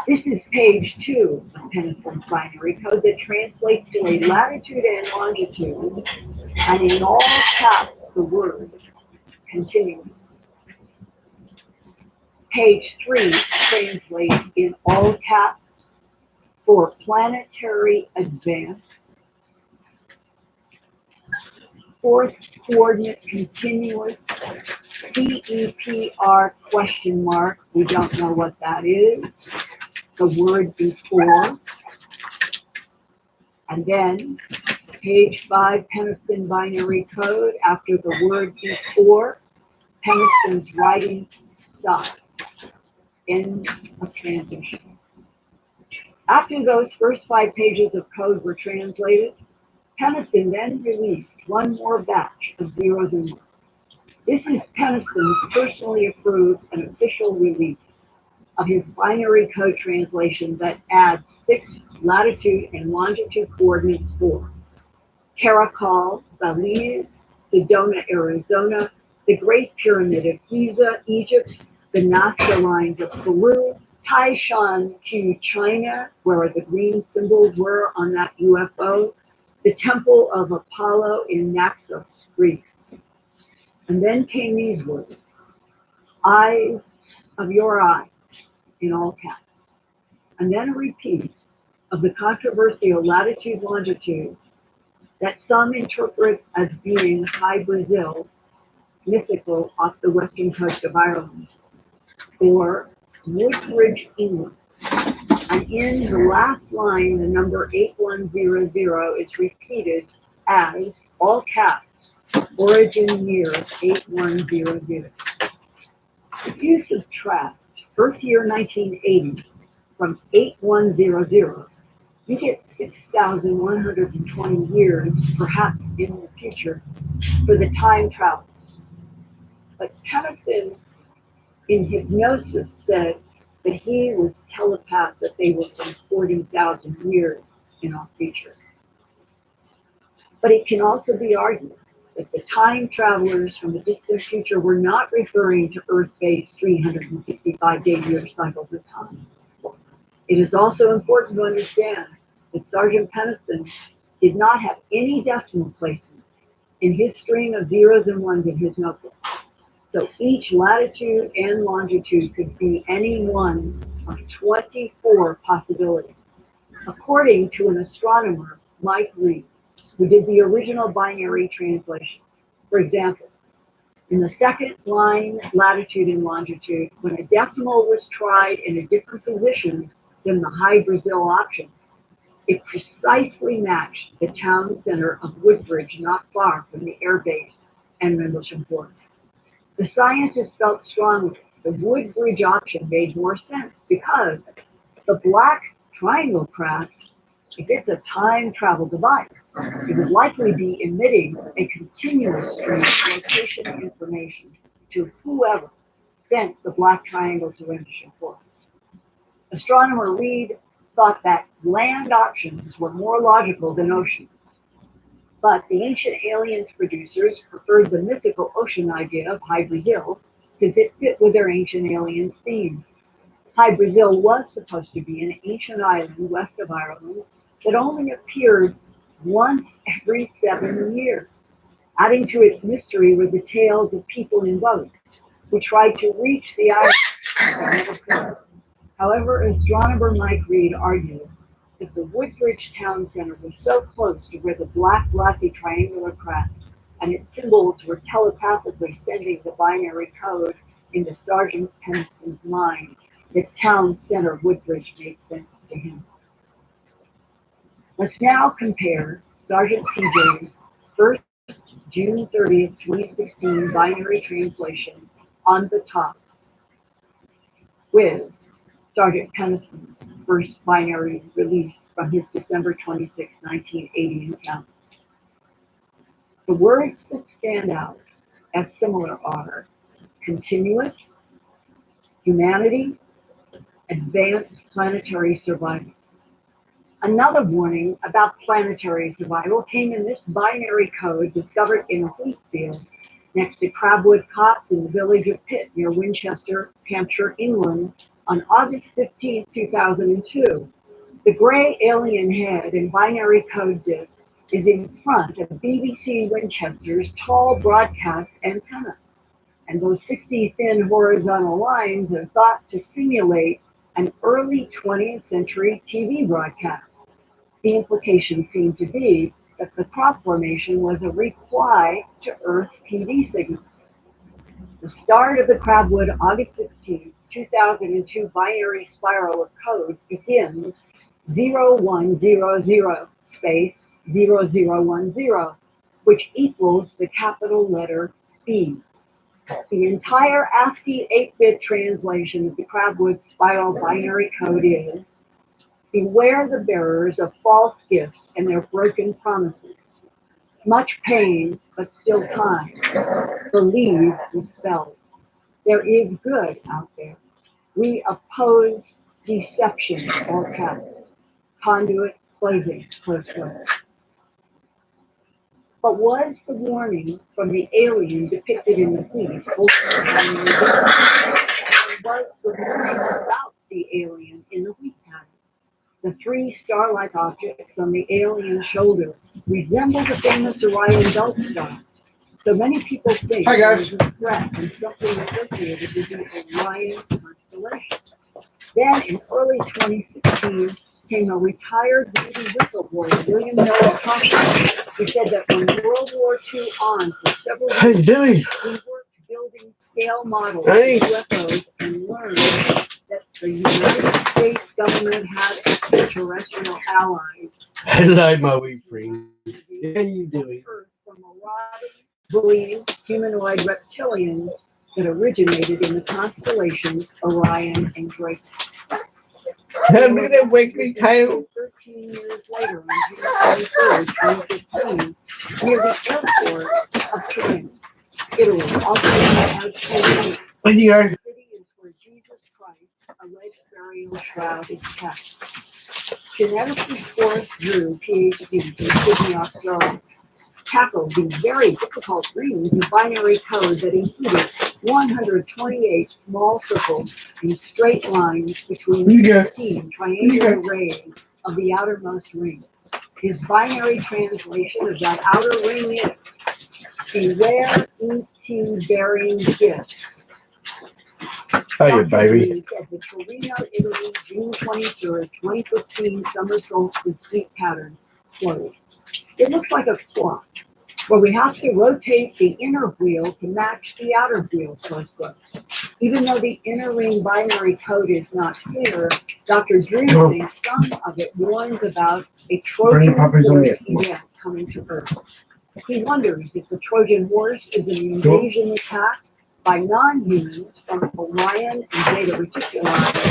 This is page 2 of Tennyson's binary code that translates to a latitude and longitude, and in all caps the word continuing. Page 3 translates in all caps for planetary advance. Fourth coordinate continuous, CEPR question mark, we don't know what that is. The word before. And then page 5, Tennyson binary code, after the word before, Tennyson's writing stop. End of transition. After those first 5 pages of code were translated, Tennyson then released one more batch of zeros and ones. This is Tennyson's personally approved and official release of his binary code translation that adds 6 latitude and longitude coordinates for Caracol, Belize, Sedona, Arizona, the Great Pyramid of Giza, Egypt, the Nazca lines of Peru, Taishan Q, China, where the green symbols were on that UFO, the Temple of Apollo in Naxos, Greece. And then came these words, eyes of your eye, in all caps. And then a repeat of the controversial latitude longitude that some interpret as being High Brazil, mythical off the western coast of Ireland, or Woodbridge, England. And in the last line, the number 8100 is repeated as all caps, origin year 8100. If you subtract Earth year 1980 from 8100, you get 6,120 years, perhaps in the future, for the time travel. But Tennyson, in hypnosis, said that he was telepath that they were from 40,000 years in our future. But it can also be argued that the time travelers from the distant future were not referring to Earth-based 365-day year cycles of time. It is also important to understand that Sergeant Tennyson did not have any decimal placement in his string of zeros and ones in his notebook. So each latitude and longitude could be any one of 24 possibilities. According to an astronomer, Mike Reed, who did the original binary translation. For example, in the second line, latitude and longitude, when a decimal was tried in a different position than the High Brazil option, it precisely matched the town center of Woodbridge, not far from the air base and Rendlesham Forest. The scientists felt strongly the Woodbridge option made more sense because the black triangle craft, if it's a time travel device, it would likely be emitting a continuous stream of location information to whoever sent the black triangle to Rendlesham Forest. Astronomer Reed thought that land options were more logical than oceans. But the Ancient Aliens producers preferred the mythical ocean idea of High Brazil since it fit with their Ancient Aliens theme. High Brazil was supposed to be an ancient island west of Ireland that only appeared once every 7 years. Adding to its mystery were the tales of people in boats who tried to reach the island but never could. However, astronomer Mike Reed argued that the Woodbridge town center was so close to where the black glossy triangular craft and its symbols were telepathically sending the binary code into Sergeant Tennyson's mind that town center Woodbridge made sense to him. Let's now compare Sergeant TJ's first June 30th, 2016 binary translation on the top with Sergeant Tennyson's first binary release from his December 26, 1980 encounter. The words that stand out as similar are continuous, humanity, advanced planetary survival. Another warning about planetary survival came in this binary code discovered in a wheat field next to Crabwood Copse in the village of Pitt near Winchester, Hampshire, England on August 15, 2002. The gray alien head in binary code disc is in front of BBC Winchester's tall broadcast antenna, and those 60 thin horizontal lines are thought to simulate an early 20th century TV broadcast. The implication seemed to be that the crop formation was a reply to Earth TV signal. The start of the Crabwood August 15, 2002 binary spiral of code begins 0100 space 0010, which equals the capital letter B. The entire ASCII 8-bit translation of the Crabwood spiral binary code is: beware the bearers of false gifts and their broken promises. Much pain, but still time. Believe the spells. There is good out there. We oppose deception or cast. Conduit closing, close quote. But was the warning from the alien depicted in the feed ultimately was the warning about the alien in the wheat pattern? The three star-like objects on the alien's shoulder resemble the famous Orion belt star. So many people think Hi, guys. it is a threat and something associated with the Orion constellation. Then in early 2016 came a retired Navy whistleblower, William Noah Cochran, who said that from World War II on for several How you years, doing? he worked building scale models Hey. of UFOs and learned that the United States government had extraterrestrial allies. Hello, my wee friend. How you doing? Earth from marauding, bullying humanoid reptilians that originated in the constellations Orion and Draco. Look at that wiggly tail. 13 years later, on June 23rd, 2015, near the airport of Turin, Italy, also known as Turin. Where you go? The city is where Jesus Christ's alleged burial shroud is kept. Geneticist Forrest Drew, PhD, from Sydney, Australia, tackled the very difficult readings of binary code that included 128 small circles and straight lines between You go. 16 triangular rays of the outermost ring. His binary translation of that outer ring is: beware ET bearing gifts. Hiya, baby. Of the Torino, Italy, June 23rd, 2015 summer solstice wheat pattern. Quote, it looks like a clock, where we have to rotate the inner wheel to match the outer wheel, close quote. Even though the inner ring binary code is not clear, Dr. Drew thinks some of it warns about a Trojan horse event coming to Earth. He wonders if the Trojan horse is an invasion attack by non-humans from Orion and Zeta Reticuli.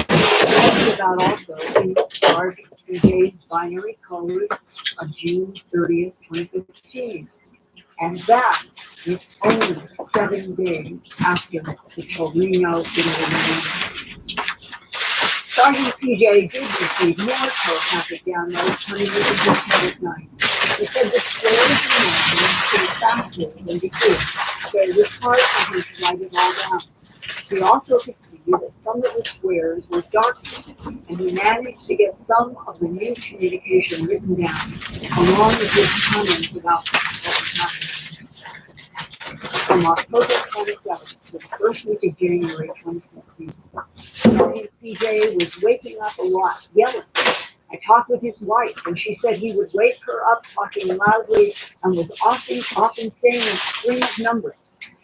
That's about also in Sergeant CJ's binary code of June 30th, 2015. And that is only 7 days after the Torino, Italy meeting. Sergeant CJ did receive more telepathic downloads coming into his head at night. He said the squares and lines came faster than before, so it was hard for him to write it all down. He also could see that some of the squares were darkened, and he managed to get some of the new communication written down, along with his comments about what was happening. From October 27th to the first week of January 2016, CJ was waking up a lot, yelling. I talked with his wife, and she said he would wake her up talking loudly and was often saying a string of numbers.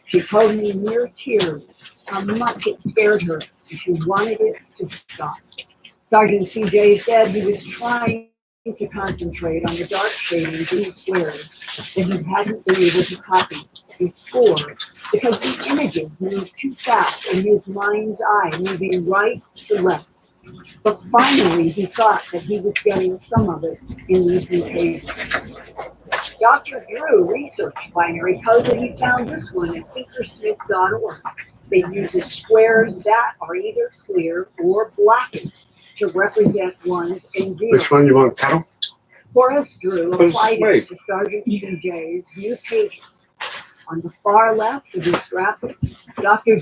She told me near tears how much it scared her, and she wanted it to stop. Sergeant CJ said he was trying to concentrate on the dark shadings in the squares that he hadn't been able to copy before because the images moved too fast in his mind's eye, moving right to left. But finally, he thought that he was getting some of it in these mutations. Dr. Drew researched binary code and he found this one at thinkorsmith.org. They use squares that are either clear or blackened to represent ones and zeros. Which one you want, cattle? Horace Drew Who's applied wait? it to Sergeant CJ's mutations. On the far left of this graphic, Dr.